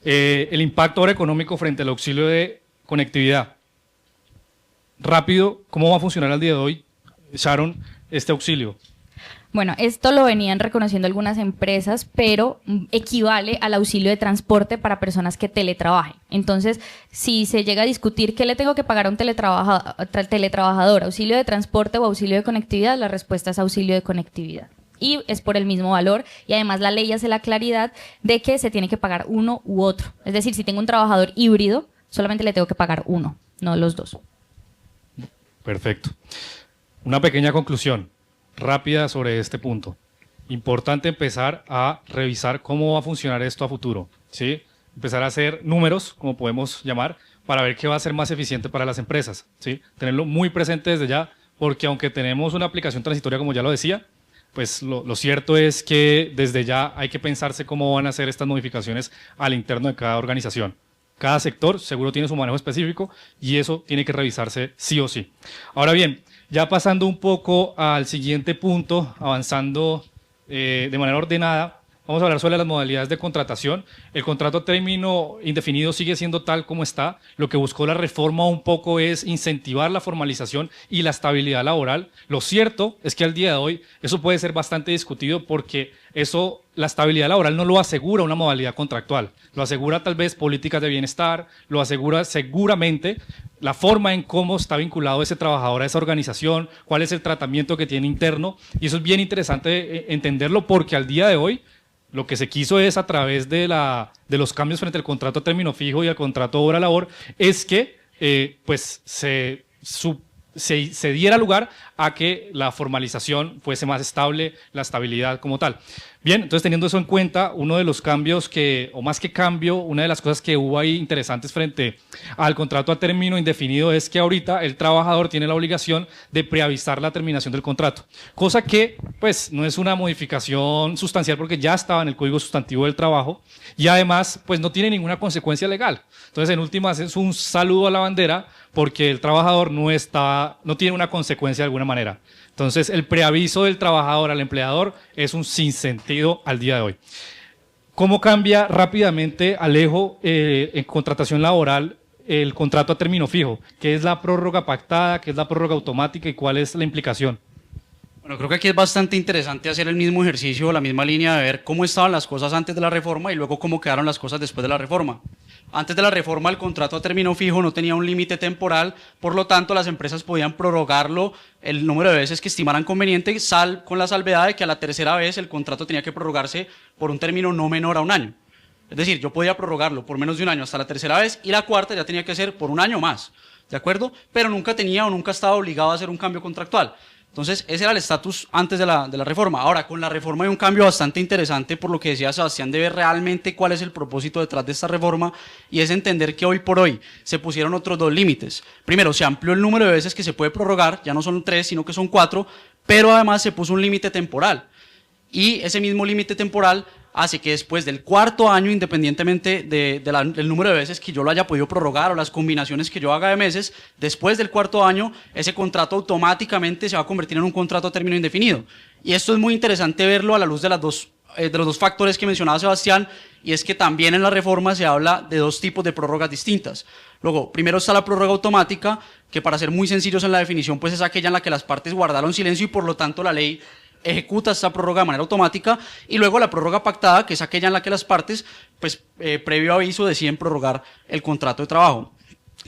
el impacto ahora económico frente al auxilio de conectividad. Rápido, ¿cómo va a funcionar al día de hoy, Sharon, este auxilio? Bueno, esto lo venían reconociendo algunas empresas, pero equivale al auxilio de transporte para personas que teletrabajen. Entonces, si se llega a discutir qué le tengo que pagar a un teletrabajador, auxilio de transporte o auxilio de conectividad, la respuesta es auxilio de conectividad. Y es por el mismo valor, y además la ley hace la claridad de que se tiene que pagar uno u otro. Es decir, si tengo un trabajador híbrido, solamente le tengo que pagar uno, no los dos. Perfecto. Una pequeña conclusión rápida sobre este punto. Importante empezar a revisar cómo va a funcionar esto a futuro, ¿sí? Empezar a hacer números, como podemos llamar, para ver qué va a ser más eficiente para las empresas, ¿sí? Tenerlo muy presente desde ya, porque aunque tenemos una aplicación transitoria, como ya lo decía, pues lo cierto es que desde ya hay que pensarse cómo van a hacer estas modificaciones al interno de cada organización. Cada sector seguro tiene su manejo específico y eso tiene que revisarse sí o sí. Ahora bien, ya pasando un poco al siguiente punto, avanzando de manera ordenada, vamos a hablar sobre las modalidades de contratación. El contrato a término indefinido sigue siendo tal como está. Lo que buscó la reforma un poco es incentivar la formalización y la estabilidad laboral. Lo cierto es que al día de hoy eso puede ser bastante discutido porque eso, la estabilidad laboral no lo asegura una modalidad contractual. Lo asegura tal vez políticas de bienestar, lo asegura seguramente la forma en cómo está vinculado ese trabajador a esa organización, cuál es el tratamiento que tiene interno. Y eso es bien interesante entenderlo porque al día de hoy lo que se quiso es, a través de los cambios frente al contrato a término fijo y al contrato hora-labor, es que pues se diera lugar a que la formalización fuese más estable, la estabilidad como tal. Bien, entonces teniendo eso en cuenta, uno de los cambios o más que cambio, una de las cosas que hubo ahí interesantes frente al contrato a término indefinido es que ahorita el trabajador tiene la obligación de preavisar la terminación del contrato, cosa que pues no es una modificación sustancial porque ya estaba en el Código Sustantivo del Trabajo y además pues no tiene ninguna consecuencia legal. Entonces en últimas es un saludo a la bandera porque el trabajador no tiene una consecuencia de alguna manera. Entonces, el preaviso del trabajador al empleador es un sinsentido al día de hoy. ¿Cómo cambia rápidamente, Alejo, en contratación laboral el contrato a término fijo? ¿Qué es la prórroga pactada? ¿Qué es la prórroga automática? ¿Y cuál es la implicación? Bueno, creo que aquí es bastante interesante hacer el mismo ejercicio, la misma línea de ver cómo estaban las cosas antes de la reforma y luego cómo quedaron las cosas después de la reforma. Antes de la reforma, el contrato a término fijo no tenía un límite temporal, por lo tanto, las empresas podían prorrogarlo el número de veces que estimaran conveniente, con la salvedad de que a la tercera vez el contrato tenía que prorrogarse por un término no menor a un año. Es decir, yo podía prorrogarlo por menos de un año hasta la tercera vez y la cuarta ya tenía que ser por un año más, ¿de acuerdo? Pero nunca estaba obligado a hacer un cambio contractual. Entonces, ese era el estatus antes de la reforma. Ahora, con la reforma hay un cambio bastante interesante por lo que decía Sebastián, de ver realmente cuál es el propósito detrás de esta reforma y es entender que hoy por hoy se pusieron otros 2 límites. Primero, se amplió el número de veces que se puede prorrogar, ya no son 3, sino que son 4, pero además se puso un límite temporal. Y ese mismo límite temporal hace que después del 4º año, independientemente del número de veces que yo lo haya podido prorrogar o las combinaciones que yo haga de meses, después del 4º año, ese contrato automáticamente se va a convertir en un contrato a término indefinido. Y esto es muy interesante verlo a la luz de los 2 factores que mencionaba Sebastián, y es que también en la reforma se habla de 2 tipos de prórrogas distintas. Luego, primero está la prórroga automática, que para ser muy sencillos en la definición, pues es aquella en la que las partes guardaron silencio y por lo tanto la ley ejecuta esta prórroga de manera automática, y luego la prórroga pactada, que es aquella en la que las partes, pues previo aviso, deciden prorrogar el contrato de trabajo.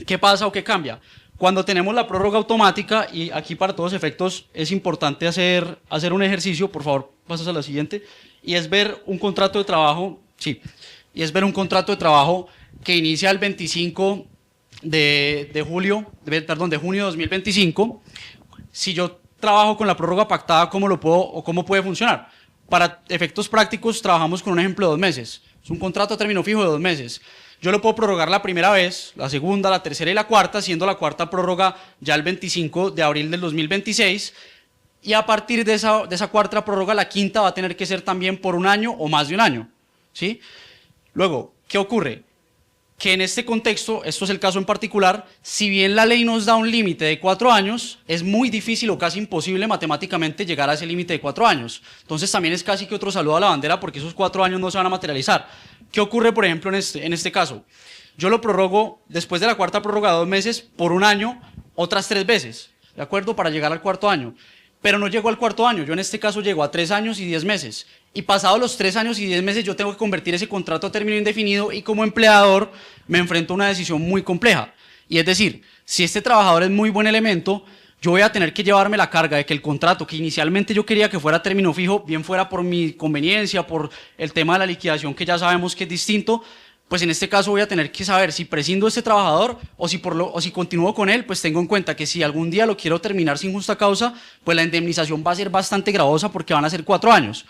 ¿Qué pasa o qué cambia? Cuando tenemos la prórroga automática, y aquí para todos efectos es importante hacer un ejercicio, por favor, pasas a la siguiente, y es ver un contrato de trabajo, que inicia el 25 de junio de 2025. Si yo trabajo con la prórroga pactada, ¿cómo puede funcionar? Para efectos prácticos trabajamos con un ejemplo de 2 meses. Es un contrato a término fijo de 2 meses. yo lo puedo prorrogar la primera vez, la segunda, la tercera y la cuarta, siendo la cuarta prórroga ya el 25 de abril del 2026, y a partir de esa cuarta prórroga, la quinta va a tener que ser también por un año o más de un año, ¿sí? Luego, ¿qué ocurre? Que en este contexto, esto es el caso en particular, si bien la ley nos da un límite de 4 años, es muy difícil o casi imposible matemáticamente llegar a ese límite de 4 años. Entonces también es casi que otro saludo a la bandera porque esos 4 años no se van a materializar. ¿Qué ocurre, por ejemplo, en este caso? Yo lo prorrogo después de la cuarta prórroga 2 meses por un año, otras 3 veces, ¿de acuerdo? Para llegar al cuarto año. Pero no llego al cuarto año, yo en este caso llego a 3 años y 10 meses. Y pasados los 3 años y 10 meses yo tengo que convertir ese contrato a término indefinido y como empleador me enfrento a una decisión muy compleja. Y es decir, si este trabajador es muy buen elemento, yo voy a tener que llevarme la carga de que el contrato que inicialmente yo quería que fuera a término fijo, bien fuera por mi conveniencia, por el tema de la liquidación que ya sabemos que es distinto, pues en este caso voy a tener que saber si prescindo de este trabajador o si continúo con él, pues tengo en cuenta que si algún día lo quiero terminar sin justa causa, pues la indemnización va a ser bastante gravosa porque van a ser 4 años.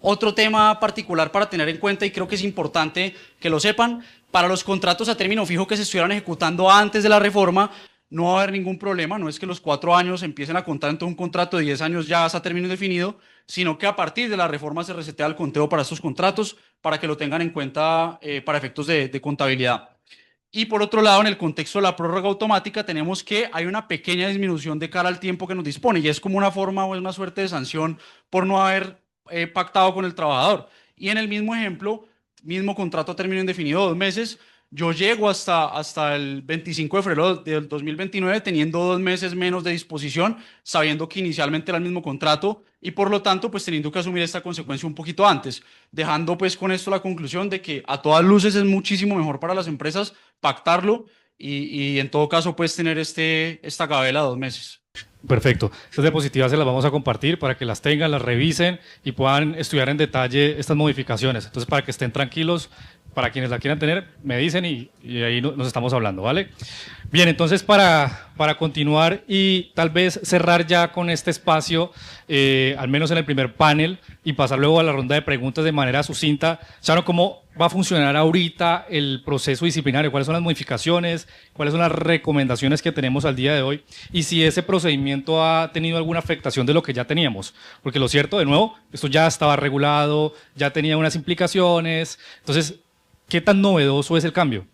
Otro tema particular para tener en cuenta, y creo que es importante que lo sepan, para los contratos a término fijo que se estuvieran ejecutando antes de la reforma, no va a haber ningún problema, no es que los 4 años empiecen a contar entre un contrato de 10 años ya hasta término definido, sino que a partir de la reforma se resetea el conteo para estos contratos, para que lo tengan en cuenta para efectos de contabilidad. Y por otro lado, en el contexto de la prórroga automática, tenemos que hay una pequeña disminución de cara al tiempo que nos dispone, y es como una forma o es una suerte de sanción por no haber pactado con el trabajador. Y en el mismo ejemplo, mismo contrato a término indefinido, 2 meses, yo llego hasta el 25 de febrero del 2029 teniendo 2 meses menos de disposición, sabiendo que inicialmente era el mismo contrato y por lo tanto pues teniendo que asumir esta consecuencia un poquito antes, dejando pues con esto la conclusión de que a todas luces es muchísimo mejor para las empresas pactarlo y en todo caso pues tener esta gabela de 2 meses. Perfecto. Estas diapositivas se las vamos a compartir para que las tengan, las revisen y puedan estudiar en detalle estas modificaciones. Entonces, para que estén tranquilos, para quienes la quieran tener, me dicen y ahí nos estamos hablando, ¿vale? Bien, entonces para continuar y tal vez cerrar ya con este espacio, al menos en el primer panel, y pasar luego a la ronda de preguntas de manera sucinta, Sharon, ¿cómo va a funcionar ahorita el proceso disciplinario? ¿Cuáles son las modificaciones? ¿Cuáles son las recomendaciones que tenemos al día de hoy? Y si ese procedimiento ha tenido alguna afectación de lo que ya teníamos. Porque lo cierto, de nuevo, esto ya estaba regulado, ya tenía unas implicaciones. Entonces, ¿qué tan novedoso es el cambio?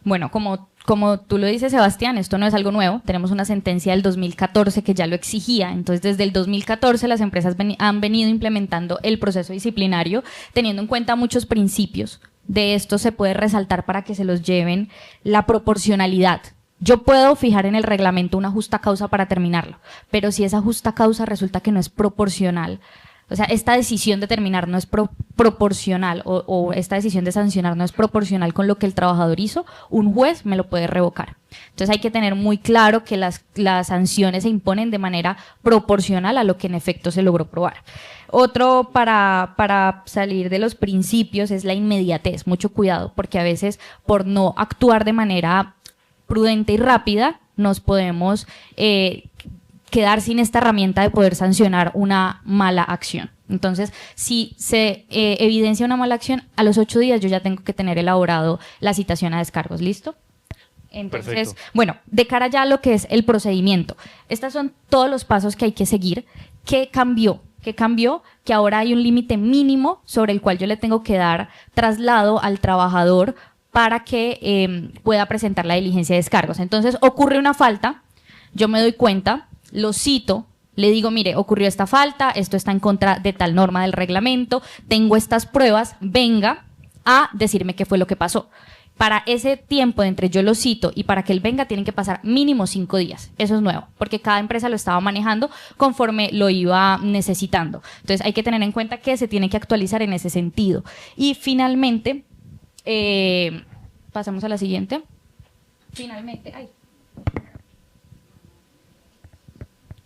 Bueno, como tú lo dices, Sebastián, esto no es algo nuevo. Tenemos una sentencia del 2014 que ya lo exigía. Entonces, desde el 2014 las empresas han venido implementando el proceso disciplinario, teniendo en cuenta muchos principios. De esto se puede resaltar para que se los lleven la proporcionalidad. Yo puedo fijar en el reglamento una justa causa para terminarlo, pero si esa justa causa resulta que no es proporcional, o sea, esta decisión de terminar no es proporcional o esta decisión de sancionar no es proporcional con lo que el trabajador hizo, un juez me lo puede revocar. Entonces hay que tener muy claro que las sanciones se imponen de manera proporcional a lo que en efecto se logró probar. Otro para salir de los principios es la inmediatez. Mucho cuidado, porque a veces por no actuar de manera prudente y rápida nos podemos quedar sin esta herramienta de poder sancionar una mala acción. Entonces, si se evidencia una mala acción, a los 8 días yo ya tengo que tener elaborado la citación a descargos. ¿Listo? Entonces, perfecto. Bueno, de cara ya a lo que es el procedimiento, estos son todos los pasos que hay que seguir. ¿Qué cambió? ¿Qué cambió? Que ahora hay un límite mínimo sobre el cual yo le tengo que dar traslado al trabajador para que pueda presentar la diligencia de descargos. Entonces, ocurre una falta, yo me doy cuenta, lo cito, le digo, mire, ocurrió esta falta, esto está en contra de tal norma del reglamento, tengo estas pruebas, venga a decirme qué fue lo que pasó. Para ese tiempo de entre yo lo cito y para que él venga tienen que pasar mínimo 5 días. Eso es nuevo, porque cada empresa lo estaba manejando conforme lo iba necesitando. Entonces hay que tener en cuenta que se tiene que actualizar en ese sentido. Y finalmente, pasamos a la siguiente.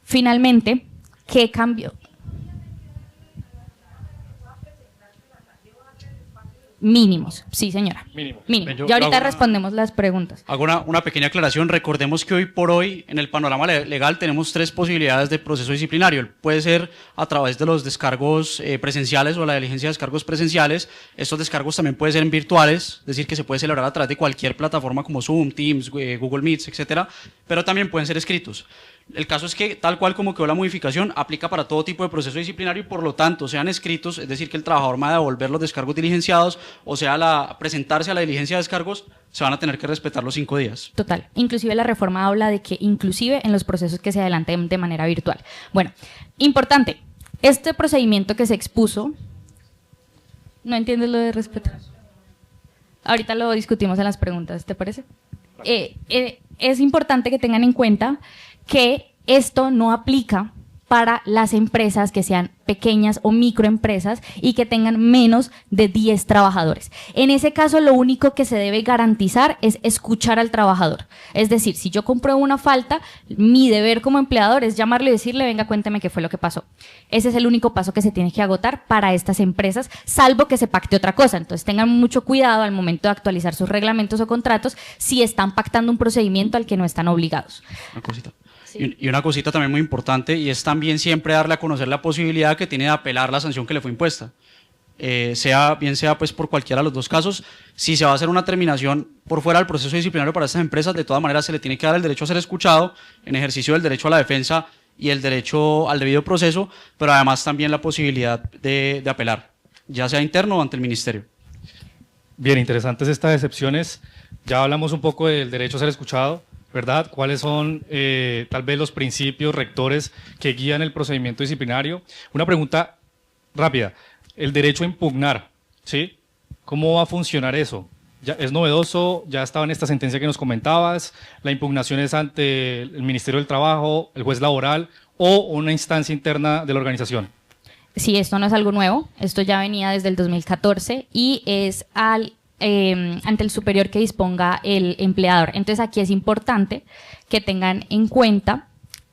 Finalmente, ¿qué cambió? Mínimos, sí señora. Mínimo. Mínimo. Yo Ya ahorita hago respondemos las preguntas. Hago una pequeña aclaración. Recordemos que hoy por hoy, en el panorama legal, tenemos tres posibilidades de proceso disciplinario. Puede ser a través de los descargos presenciales o la diligencia de descargos presenciales. Estos descargos también pueden ser virtuales, es decir, que se puede celebrar a través de cualquier plataforma como Zoom, Teams, Google Meets, etcétera, pero también pueden ser escritos. El caso es que, tal cual como quedó la modificación, aplica para todo tipo de proceso disciplinario y, por lo tanto, sean escritos, es decir, que el trabajador va a devolver los descargos diligenciados, o sea, presentarse a la diligencia de descargos, se van a tener que respetar los 5 días. Total. Inclusive la reforma habla de que inclusive en los procesos que se adelanten de manera virtual. Bueno, importante, este procedimiento que se expuso, ¿no entiendes lo de respeto? Ahorita lo discutimos en las preguntas, ¿te parece? Es importante que tengan en cuenta que esto no aplica para las empresas que sean pequeñas o microempresas y que tengan menos de 10 trabajadores. En ese caso, lo único que se debe garantizar es escuchar al trabajador. Es decir, si yo compruebo una falta, mi deber como empleador es llamarle y decirle, venga, cuénteme qué fue lo que pasó. Ese es el único paso que se tiene que agotar para estas empresas, salvo que se pacte otra cosa. Entonces, tengan mucho cuidado al momento de actualizar sus reglamentos o contratos si están pactando un procedimiento al que no están obligados. Una cosita. Sí. Y una cosita también muy importante, y es también siempre darle a conocer la posibilidad que tiene de apelar la sanción que le fue impuesta. Bien sea pues por cualquiera de los dos casos. Si se va a hacer una terminación por fuera del proceso disciplinario para estas empresas, de todas maneras se le tiene que dar el derecho a ser escuchado, en ejercicio del derecho a la defensa y el derecho al debido proceso, pero además también la posibilidad de apelar, ya sea interno o ante el ministerio. Bien, interesantes estas excepciones. Ya hablamos un poco del derecho a ser escuchado, ¿verdad? ¿Cuáles son tal vez los principios rectores que guían el procedimiento disciplinario? Una pregunta rápida. El derecho a impugnar, ¿sí? ¿Cómo va a funcionar eso? ¿Ya es novedoso? ¿Ya estaba en esta sentencia que nos comentabas? ¿La impugnación es ante el Ministerio del Trabajo, el juez laboral o una instancia interna de la organización? Sí, esto no es algo nuevo. Esto ya venía desde el 2014 y es ante el superior que disponga el empleador. Entonces aquí es importante que tengan en cuenta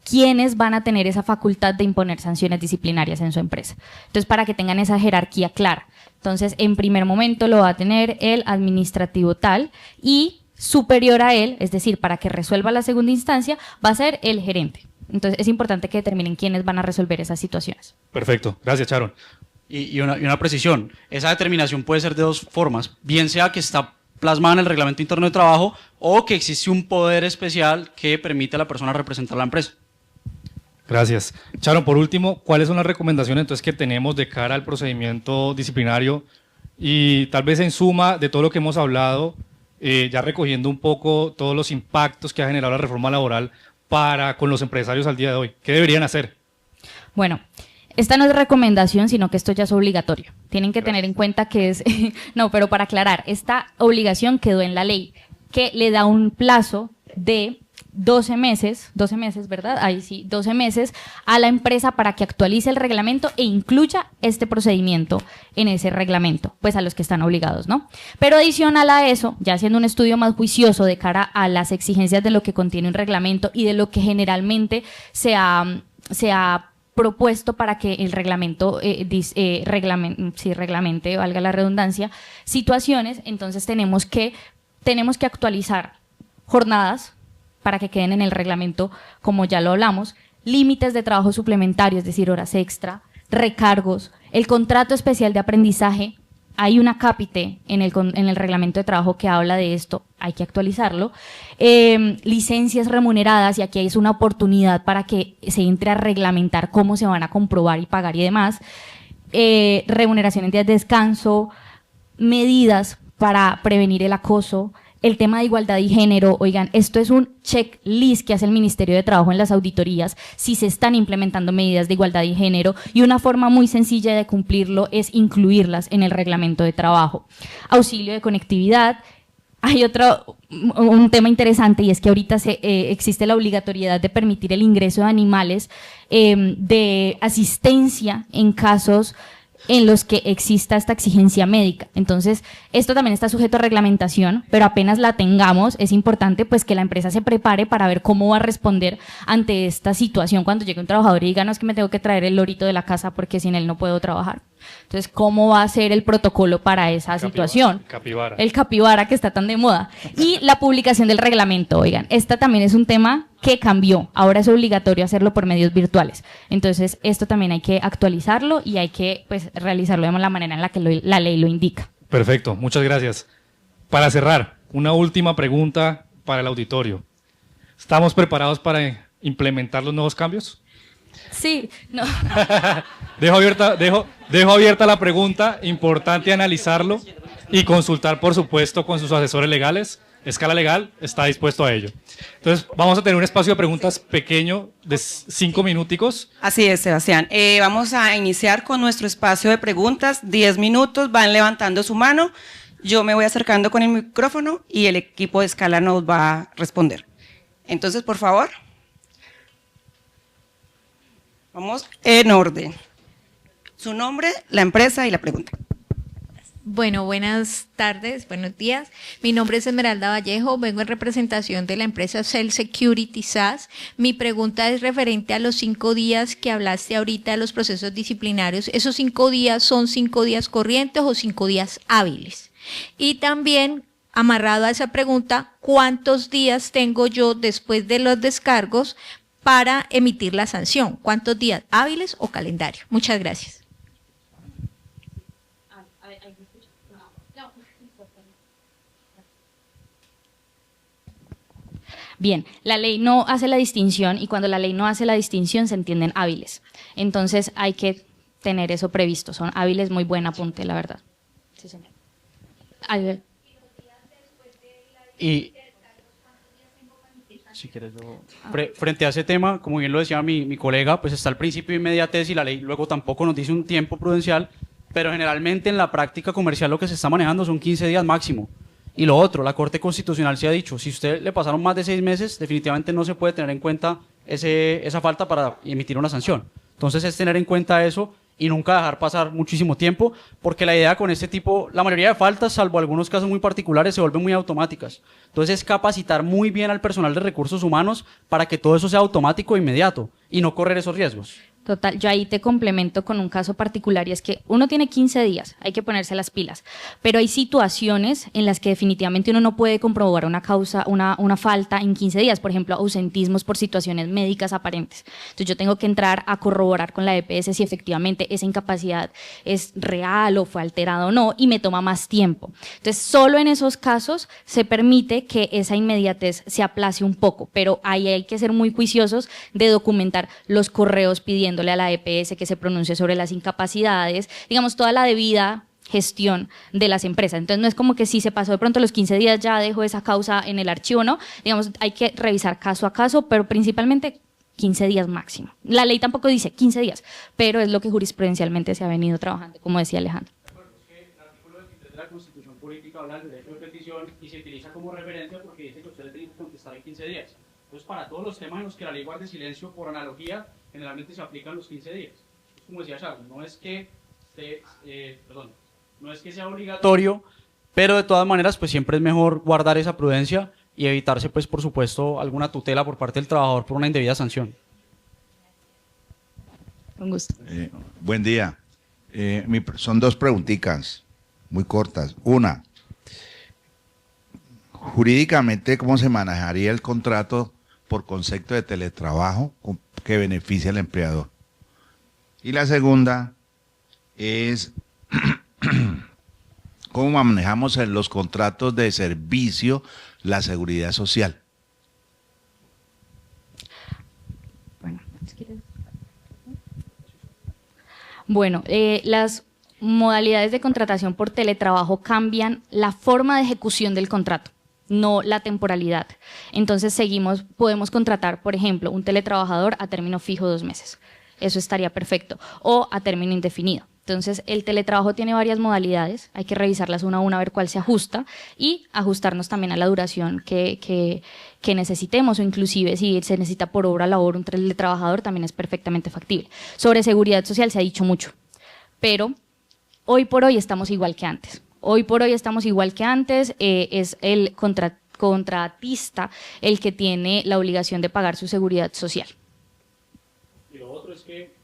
quiénes van a tener esa facultad de imponer sanciones disciplinarias en su empresa. Entonces, para que tengan esa jerarquía clara. Entonces, en primer momento lo va a tener el administrativo tal y superior a él, es decir, para que resuelva la segunda instancia, va a ser el gerente. Entonces, es importante que determinen quiénes van a resolver esas situaciones. Perfecto. Gracias, Sharon. Y una precisión, esa determinación puede ser de dos formas, bien sea que está plasmada en el reglamento interno de trabajo o que existe un poder especial que permite a la persona representar a la empresa. Gracias. Sharon, por último, ¿cuáles son las recomendaciones entonces que tenemos de cara al procedimiento disciplinario? Y tal vez en suma de todo lo que hemos hablado, ya recogiendo un poco todos los impactos que ha generado la reforma laboral con los empresarios al día de hoy. ¿Qué deberían hacer? Bueno, esta no es recomendación, sino que esto ya es obligatorio. Tienen que tener en cuenta que es... No, pero para aclarar, esta obligación quedó en la ley, que le da un plazo de 12 meses, ¿verdad? Ahí sí, 12 meses a la empresa para que actualice el reglamento e incluya este procedimiento en ese reglamento, pues a los que están obligados, ¿no? Pero adicional a eso, ya haciendo un estudio más juicioso de cara a las exigencias de lo que contiene un reglamento y de lo que generalmente se ha propuesto para que el reglamento reglamente, valga la redundancia, situaciones, entonces tenemos que actualizar jornadas para que queden en el reglamento, como ya lo hablamos, límites de trabajo suplementario, es decir, horas extra, recargos, el contrato especial de aprendizaje. Hay una cápite en el reglamento de trabajo que habla de esto, hay que actualizarlo. Licencias remuneradas, y aquí es una oportunidad para que se entre a reglamentar cómo se van a comprobar y pagar y demás. Remuneraciones de descanso, medidas para prevenir el acoso, el tema de igualdad y género. Oigan, esto es un checklist que hace el Ministerio de Trabajo en las auditorías, si se están implementando medidas de igualdad y género, y una forma muy sencilla de cumplirlo es incluirlas en el reglamento de trabajo. Auxilio de conectividad. Hay un tema interesante, y es que ahorita existe la obligatoriedad de permitir el ingreso de animales de asistencia en casos en los que exista esta exigencia médica. Entonces, esto también está sujeto a reglamentación, pero apenas la tengamos, es importante pues que la empresa se prepare para ver cómo va a responder ante esta situación cuando llegue un trabajador y diga, no, es que me tengo que traer el lorito de la casa porque sin él no puedo trabajar. Entonces, ¿cómo va a ser el protocolo para esa situación? Capibara. El capibara que está tan de moda. Y la publicación del reglamento, oigan, esta también es un tema que cambió. Ahora es obligatorio hacerlo por medios virtuales. Entonces, esto también hay que actualizarlo y hay que pues, realizarlo de la manera en la que la ley lo indica. Perfecto, muchas gracias. Para cerrar, una última pregunta para el auditorio. ¿Estamos preparados para implementar los nuevos cambios? Sí, no. Dejo abierta la pregunta, importante analizarlo y consultar, por supuesto, con sus asesores legales. Escala Legal está dispuesto a ello. Entonces, vamos a tener un espacio de preguntas pequeño de 5 minuticos. Así es, Sebastián. Vamos a iniciar con nuestro espacio de preguntas. 10 minutos, van levantando su mano. Yo me voy acercando con el micrófono y el equipo de Escala nos va a responder. Entonces, por favor. Vamos en orden. Su nombre, la empresa y la pregunta. Bueno, buenas tardes, buenos días. Mi nombre es Esmeralda Vallejo, vengo en representación de la empresa Cell Security SAS. Mi pregunta es referente a los 5 días que hablaste ahorita de los procesos disciplinarios. ¿Esos 5 días son 5 días corrientes o 5 días hábiles? Y también, amarrado a esa pregunta, ¿cuántos días tengo yo después de los descargos para emitir la sanción? ¿Cuántos días hábiles o calendario? Muchas gracias. Bien, la ley no hace la distinción y cuando la ley no hace la distinción se entienden hábiles. Entonces hay que tener eso previsto. Son hábiles, muy buen apunte, la verdad. Sí, señor. Y si quieres, frente a ese tema, como bien lo decía mi colega, pues está el principio de inmediatez y la ley luego tampoco nos dice un tiempo prudencial, pero generalmente en la práctica comercial lo que se está manejando son 15 días máximo. Y lo otro, la Corte Constitucional se ha dicho, si usted le pasaron más de 6 meses, definitivamente no se puede tener en cuenta esa falta para emitir una sanción. Entonces es tener en cuenta eso y nunca dejar pasar muchísimo tiempo, porque la idea con este tipo, la mayoría de faltas, salvo algunos casos muy particulares, se vuelven muy automáticas. Entonces es capacitar muy bien al personal de recursos humanos para que todo eso sea automático e inmediato y no correr esos riesgos. Total, yo ahí te complemento con un caso particular y es que uno tiene 15 días, hay que ponerse las pilas, pero hay situaciones en las que definitivamente uno no puede comprobar una causa, una falta en 15 días, por ejemplo, ausentismos por situaciones médicas aparentes. Entonces yo tengo que entrar a corroborar con la EPS si efectivamente esa incapacidad es real o fue alterada o no y me toma más tiempo. Entonces solo en esos casos se permite que esa inmediatez se aplace un poco, pero ahí hay que ser muy juiciosos de documentar los correos pidiendo a la EPS que se pronuncie sobre las incapacidades, digamos, toda la debida gestión de las empresas. Entonces no es como que si se pasó de pronto los 15 días ya dejo esa causa en el archivo, no, digamos, hay que revisar caso a caso, pero principalmente 15 días máximo. La ley tampoco dice 15 días, pero es lo que jurisprudencialmente se ha venido trabajando, como decía Alejandro. El artículo 23 de la Constitución Política habla del derecho de petición y se utiliza como referencia porque dice que usted le tiene que contestar en 15 días. Entonces, para todos los temas en los que la ley guarde silencio, por analogía, generalmente se aplican los 15 días. Es como decía Charles, no es que sea obligatorio, pero de todas maneras, pues siempre es mejor guardar esa prudencia y evitarse, pues, por supuesto, alguna tutela por parte del trabajador por una indebida sanción. Con gusto. Buen día. Son 2 preguntitas muy cortas. Una, jurídicamente, ¿cómo se manejaría el contrato por concepto de teletrabajo que beneficia al empleador? Y la segunda es ¿cómo manejamos en los contratos de servicio la seguridad social? Bueno, las modalidades de contratación por teletrabajo cambian la forma de ejecución del contrato, no la temporalidad. Entonces podemos contratar, por ejemplo, un teletrabajador a término fijo 2 meses. Eso estaría perfecto. O a término indefinido. Entonces, el teletrabajo tiene varias modalidades, hay que revisarlas una a una, a ver cuál se ajusta y ajustarnos también a la duración que necesitemos, o inclusive si se necesita por obra labor un teletrabajador también es perfectamente factible. Sobre seguridad social se ha dicho mucho, pero hoy por hoy estamos igual que antes. Es el contratista el que tiene la obligación de pagar su seguridad social. Y lo otro es que,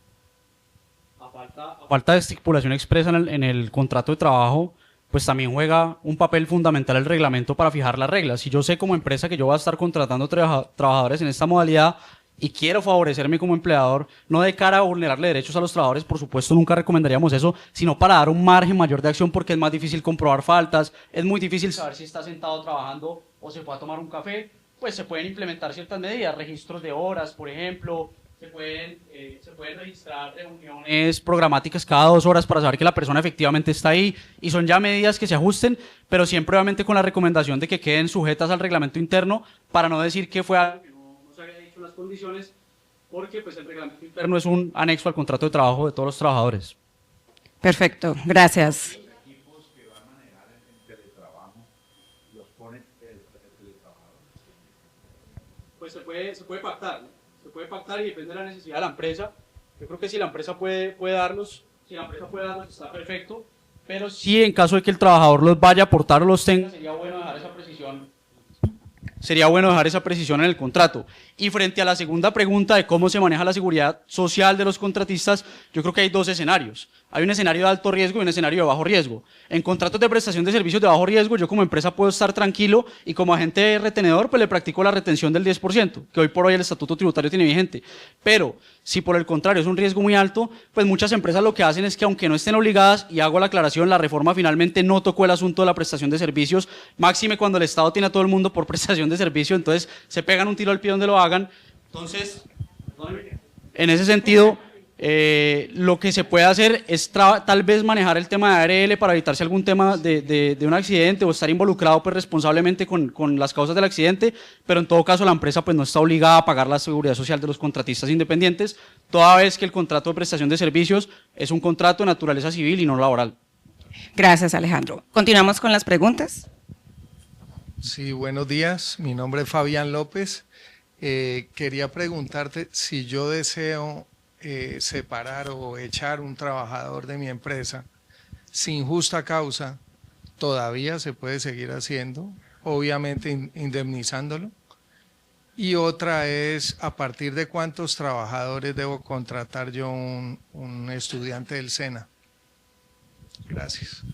a a falta de estipulación expresa en el contrato de trabajo, pues también juega un papel fundamental el reglamento para fijar las reglas. Si yo sé como empresa que yo voy a estar contratando trabajadores en esta modalidad y quiero favorecerme como empleador, no de cara a vulnerarle derechos a los trabajadores, por supuesto nunca recomendaríamos eso, sino para dar un margen mayor de acción, porque es más difícil comprobar faltas, es muy difícil saber si está sentado trabajando o se fue a tomar un café. Pues se pueden implementar ciertas medidas, registros de horas, por ejemplo, se pueden registrar reuniones programáticas cada 2 horas para saber que la persona efectivamente está ahí, y son ya medidas que se ajusten, pero siempre obviamente con la recomendación de que queden sujetas al reglamento interno, para no decir que fue algo que no se había dicho en las condiciones, porque pues el reglamento interno es un anexo al contrato de trabajo de todos los trabajadores. Perfecto, gracias. Pues se puede pactar, ¿no? Se puede pactar y depende de la necesidad de la empresa. Yo creo que si la empresa puede darlos, está perfecto, pero si en caso de que el trabajador los vaya a aportar o los tenga, sería bueno dejar esa precisión en el contrato. Y frente a la segunda pregunta de cómo se maneja la seguridad social de los contratistas, yo creo que hay 2 escenarios. Hay un escenario de alto riesgo y un escenario de bajo riesgo. En contratos de prestación de servicios de bajo riesgo, yo como empresa puedo estar tranquilo y como agente retenedor, pues le practico la retención del 10%, que hoy por hoy el estatuto tributario tiene vigente. Pero si por el contrario es un riesgo muy alto, pues muchas empresas lo que hacen es que, aunque no estén obligadas, y hago la aclaración, la reforma finalmente no tocó el asunto de la prestación de servicios, máxime cuando el Estado tiene a todo el mundo por prestación de servicio, entonces se pegan un tiro al pie donde lo hagan. Entonces, en ese sentido, lo que se puede hacer es tal vez manejar el tema de ARL para evitarse algún tema de un accidente, o estar involucrado pues responsablemente con las causas del accidente, pero en todo caso la empresa pues no está obligada a pagar la seguridad social de los contratistas independientes, toda vez que el contrato de prestación de servicios es un contrato de naturaleza civil y no laboral. Gracias, Alejandro. Continuamos con las preguntas. Sí, buenos días. Mi nombre es Fabián López. Quería preguntarte si yo deseo separar o echar un trabajador de mi empresa sin justa causa, ¿todavía se puede seguir haciendo? Obviamente indemnizándolo. Y otra es, ¿a partir de cuántos trabajadores debo contratar yo un estudiante del SENA? Gracias.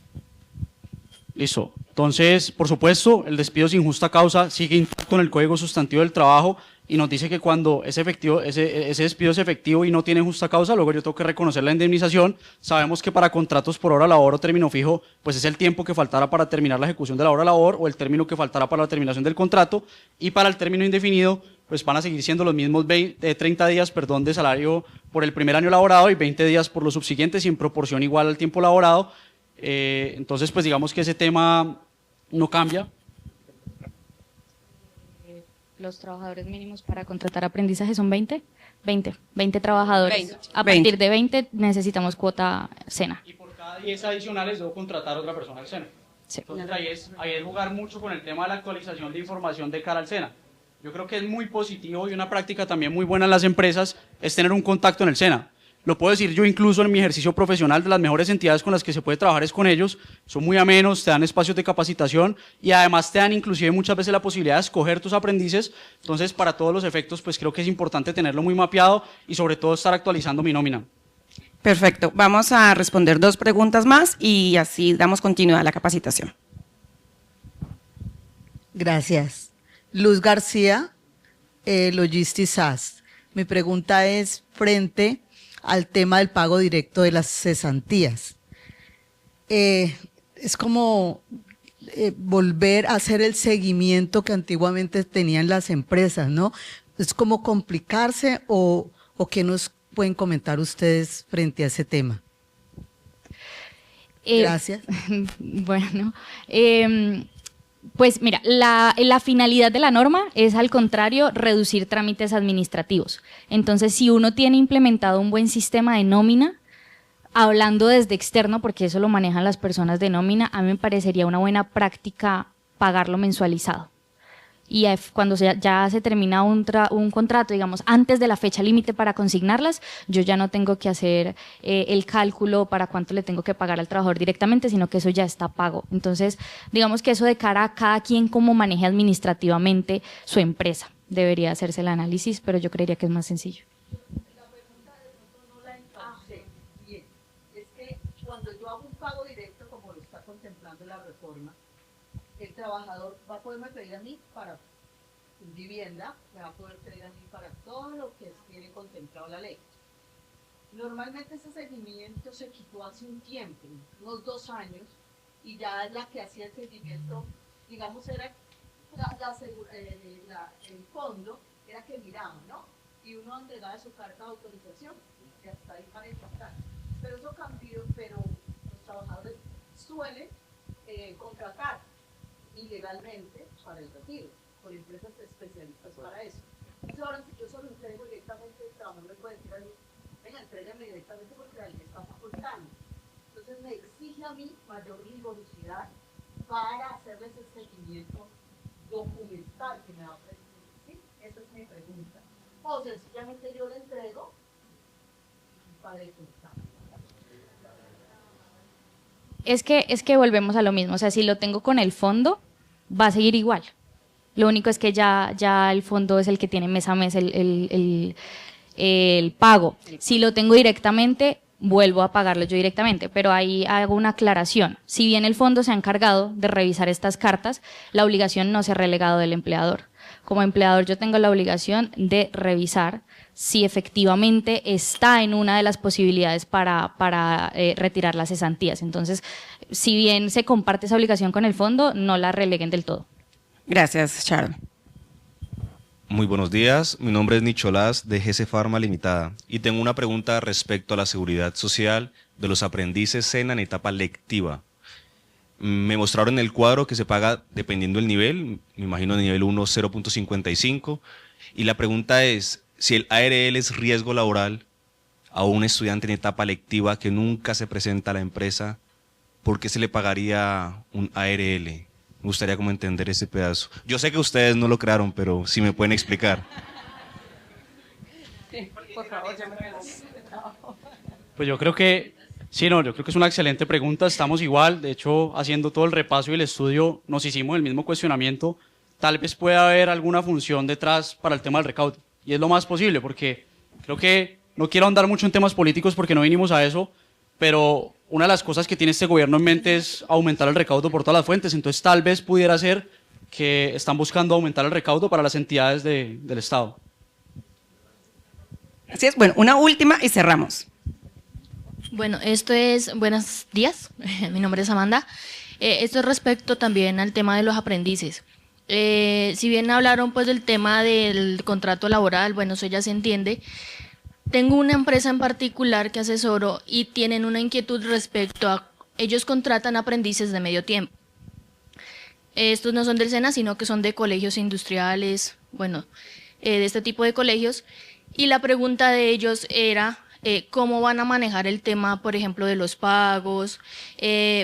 Listo. Entonces, por supuesto, el despido sin justa causa sigue intacto en el Código Sustantivo del Trabajo, y nos dice que cuando ese despido es efectivo y no tiene justa causa, luego yo tengo que reconocer la indemnización. Sabemos que para contratos por hora labor o término fijo, pues es el tiempo que faltara para terminar la ejecución de la hora labor, o el término que faltara para la terminación del contrato, y para el término indefinido, pues van a seguir siendo los mismos 30 días de salario por el primer año laborado y 20 días por los subsiguientes, y en proporción igual al tiempo laborado. Entonces, pues digamos que ese tema no cambia. Los trabajadores mínimos para contratar aprendizaje son 20 trabajadores. 20. A partir de 20 necesitamos cuota SENA. Y por cada 10 adicionales debo contratar a otra persona al SENA. Sí. Entonces ahí es jugar mucho con el tema de la actualización de información de cara al SENA. Yo creo que es muy positivo, y una práctica también muy buena en las empresas es tener un contacto en el SENA. Lo puedo decir yo incluso en mi ejercicio profesional, de las mejores entidades con las que se puede trabajar es con ellos. Son muy amenos, te dan espacios de capacitación y además te dan inclusive muchas veces la posibilidad de escoger tus aprendices. Entonces, para todos los efectos, pues creo que es importante tenerlo muy mapeado y sobre todo estar actualizando mi nómina. Perfecto. Vamos a responder 2 preguntas más y así damos continuidad a la capacitación. Gracias. Luz García, Logistics SAS. Mi pregunta es frente al tema del pago directo de las cesantías. Es como volver a hacer el seguimiento que antiguamente tenían las empresas, ¿no? Es como complicarse, o qué nos pueden comentar ustedes frente a ese tema. Gracias. Bueno, pues mira, la finalidad de la norma es, al contrario, reducir trámites administrativos. Entonces, si uno tiene implementado un buen sistema de nómina, hablando desde externo, porque eso lo manejan las personas de nómina, a mí me parecería una buena práctica pagarlo mensualizado. Y cuando ya se termina un contrato, digamos, antes de la fecha límite para consignarlas, yo ya no tengo que hacer el cálculo para cuánto le tengo que pagar al trabajador directamente, sino que eso ya está pago. Entonces, digamos que eso de cara a cada quien cómo maneje administrativamente su empresa. Debería hacerse el análisis, pero yo creería que es más sencillo. el trabajador va a poderme pedir a mí para vivienda, me va a poder pedir a mí para todo lo que tiene contemplado la ley. Normalmente ese seguimiento se quitó hace un tiempo, unos 2 años, y ya la que hacía el seguimiento, digamos, era el fondo, era que miraba, ¿no? Y uno entregaba su carta de autorización, y hasta ahí para impactar. Pero eso cambió, pero los trabajadores suelen contratar ilegalmente para el retiro, por empresas especialistas para eso. Entonces ahora si yo solo entrego directamente, el trabajador me puede decir a mí, venga, entrégame directamente porque la ley está facultando. Entonces me exige a mí mayor rigurosidad para hacerles el seguimiento documental que me va a ofrecer. ¿Sí? Esa es mi pregunta. O sencillamente yo le entrego para el contar. Es que volvemos a lo mismo, o sea, si lo tengo con el fondo, va a seguir igual. Lo único es que ya el fondo es el que tiene mes a mes el pago. Si lo tengo directamente, vuelvo a pagarlo yo directamente, pero ahí hago una aclaración. Si bien el fondo se ha encargado de revisar estas cartas, la obligación no se ha relegado del empleador. Como empleador yo tengo la obligación de revisar si efectivamente está en una de las posibilidades para retirar las cesantías. Entonces, si bien se comparte esa obligación con el fondo, no la releguen del todo. Gracias, Sharon. Muy buenos días, mi nombre es Nicolás de GC Pharma Limitada y tengo una pregunta respecto a la seguridad social de los aprendices SENA en etapa lectiva. Me mostraron el cuadro que se paga dependiendo del nivel, me imagino el nivel 1 0.55, y la pregunta es si el ARL es riesgo laboral a un estudiante en etapa lectiva que nunca se presenta a la empresa, ¿por qué se le pagaría un ARL? Me gustaría como entender ese pedazo. Yo sé que ustedes no lo crearon, pero si me pueden explicar. Por favor, Pues yo creo que, sí, no, yo creo que es una excelente pregunta, estamos igual, de hecho, haciendo todo el repaso y el estudio, nos hicimos el mismo cuestionamiento, tal vez pueda haber alguna función detrás para el tema del recaudo, y es lo más posible, porque creo que, no quiero andar mucho en temas políticos porque no vinimos a eso, pero una de las cosas que tiene este gobierno en mente es aumentar el recaudo por todas las fuentes, entonces tal vez pudiera ser que están buscando aumentar el recaudo para las entidades del Estado. Así es, bueno, una última y cerramos. Bueno, esto es, buenos días, mi nombre es Amanda. Esto es respecto también al tema de los aprendices. Si bien hablaron pues del tema del contrato laboral, bueno, eso ya se entiende. Tengo una empresa en particular que asesoro y tienen una inquietud respecto a, ellos contratan aprendices de medio tiempo. Estos no son del SENA, sino que son de colegios industriales, bueno, de este tipo de colegios. Y la pregunta de ellos era cómo van a manejar el tema, por ejemplo, de los pagos,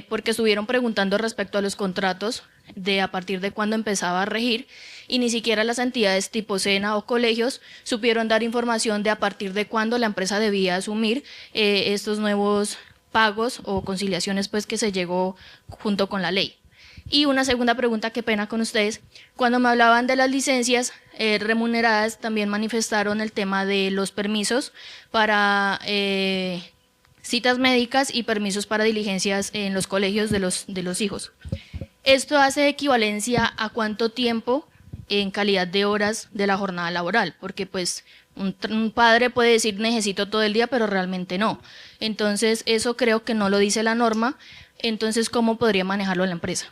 porque estuvieron preguntando respecto a los contratos, de a partir de cuándo empezaba a regir, y ni siquiera las entidades tipo SENA o colegios supieron dar información de a partir de cuándo la empresa debía asumir estos nuevos pagos o conciliaciones pues que se llegó junto con la ley. Y una segunda pregunta, qué pena con ustedes, cuando me hablaban de las licencias remuneradas, también manifestaron el tema de los permisos para citas médicas y permisos para diligencias en los colegios de los hijos. Esto hace equivalencia a cuánto tiempo en calidad de horas de la jornada laboral, porque pues un padre puede decir necesito todo el día, pero realmente no. Entonces eso creo que no lo dice la norma, entonces ¿cómo podría manejarlo la empresa?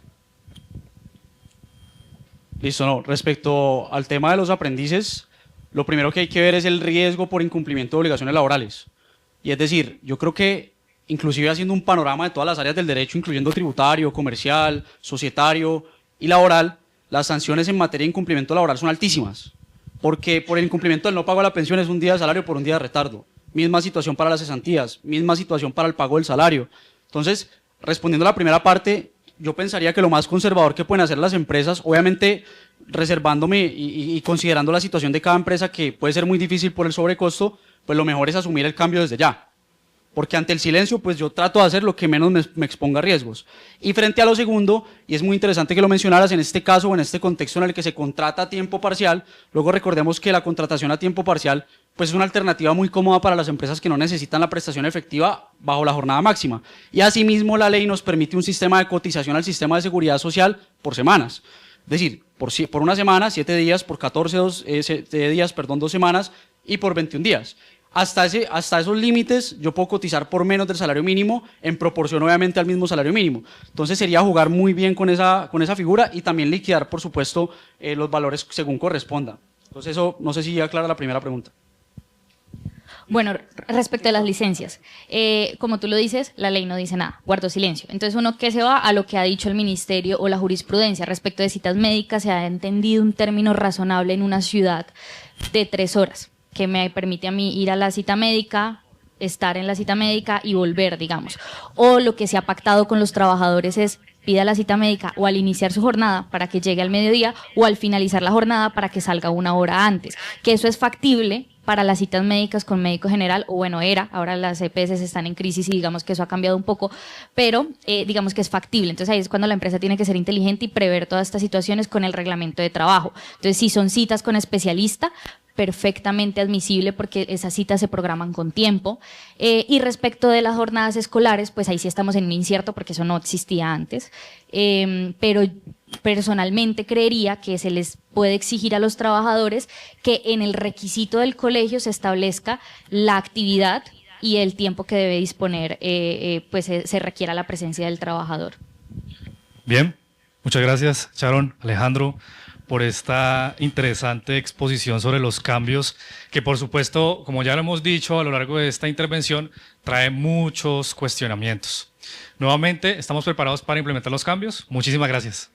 Listo, no. Respecto al tema de los aprendices, lo primero que hay que ver es el riesgo por incumplimiento de obligaciones laborales. Y es decir, yo creo que inclusive haciendo un panorama de todas las áreas del derecho, incluyendo tributario, comercial, societario y laboral, las sanciones en materia de incumplimiento laboral son altísimas, porque por el incumplimiento del no pago de la pensión es un día de salario por un día de retardo. Misma situación para las cesantías, misma situación para el pago del salario. Entonces, respondiendo a la primera parte, yo pensaría que lo más conservador que pueden hacer las empresas, obviamente reservándome y considerando la situación de cada empresa, que puede ser muy difícil por el sobrecosto, pues lo mejor es asumir el cambio desde ya. porque ante el silencio pues yo trato de hacer lo que menos me exponga a riesgos. Y frente a lo segundo, y es muy interesante que lo mencionaras, en este caso o en este contexto en el que se contrata a tiempo parcial, luego recordemos que la contratación a tiempo parcial pues es una alternativa muy cómoda para las empresas que no necesitan la prestación efectiva bajo la jornada máxima. Y asimismo la ley nos permite un sistema de cotización al sistema de seguridad social por semanas. Es decir, por una semana, 7 días, por 7 días, perdón, 2 semanas y por 21 días. Hasta esos límites yo puedo cotizar por menos del salario mínimo en proporción obviamente al mismo salario mínimo. Entonces sería jugar muy bien con esa figura y también liquidar por supuesto los valores según corresponda. Entonces eso no sé si aclara la primera pregunta. Bueno, respecto a las licencias, como tú lo dices, la ley no dice nada, guardo silencio. Entonces uno que se va a lo que ha dicho el ministerio o la jurisprudencia respecto de citas médicas, se ha entendido un término razonable en una ciudad de 3 horas, que me permite a mí ir a la cita médica, estar en la cita médica y volver, digamos. O lo que se ha pactado con los trabajadores es pida la cita médica o al iniciar su jornada para que llegue al mediodía o al finalizar la jornada para que salga 1 hora antes, que eso es factible para las citas médicas con médico general, o bueno, ahora las EPS están en crisis y digamos que eso ha cambiado un poco, pero digamos que es factible. Entonces ahí es cuando la empresa tiene que ser inteligente y prever todas estas situaciones con el reglamento de trabajo. Entonces si son citas con especialista, perfectamente admisible porque esas citas se programan con tiempo. Y respecto de las jornadas escolares, pues ahí sí estamos en un incierto porque eso no existía antes, pero personalmente creería que se les puede exigir a los trabajadores que en el requisito del colegio se establezca la actividad y el tiempo que debe disponer, pues se requiera la presencia del trabajador. Bien, muchas gracias, Sharon, Alejandro, por esta interesante exposición sobre los cambios que, por supuesto, como ya lo hemos dicho a lo largo de esta intervención, trae muchos cuestionamientos. Nuevamente, estamos preparados para implementar los cambios. Muchísimas gracias.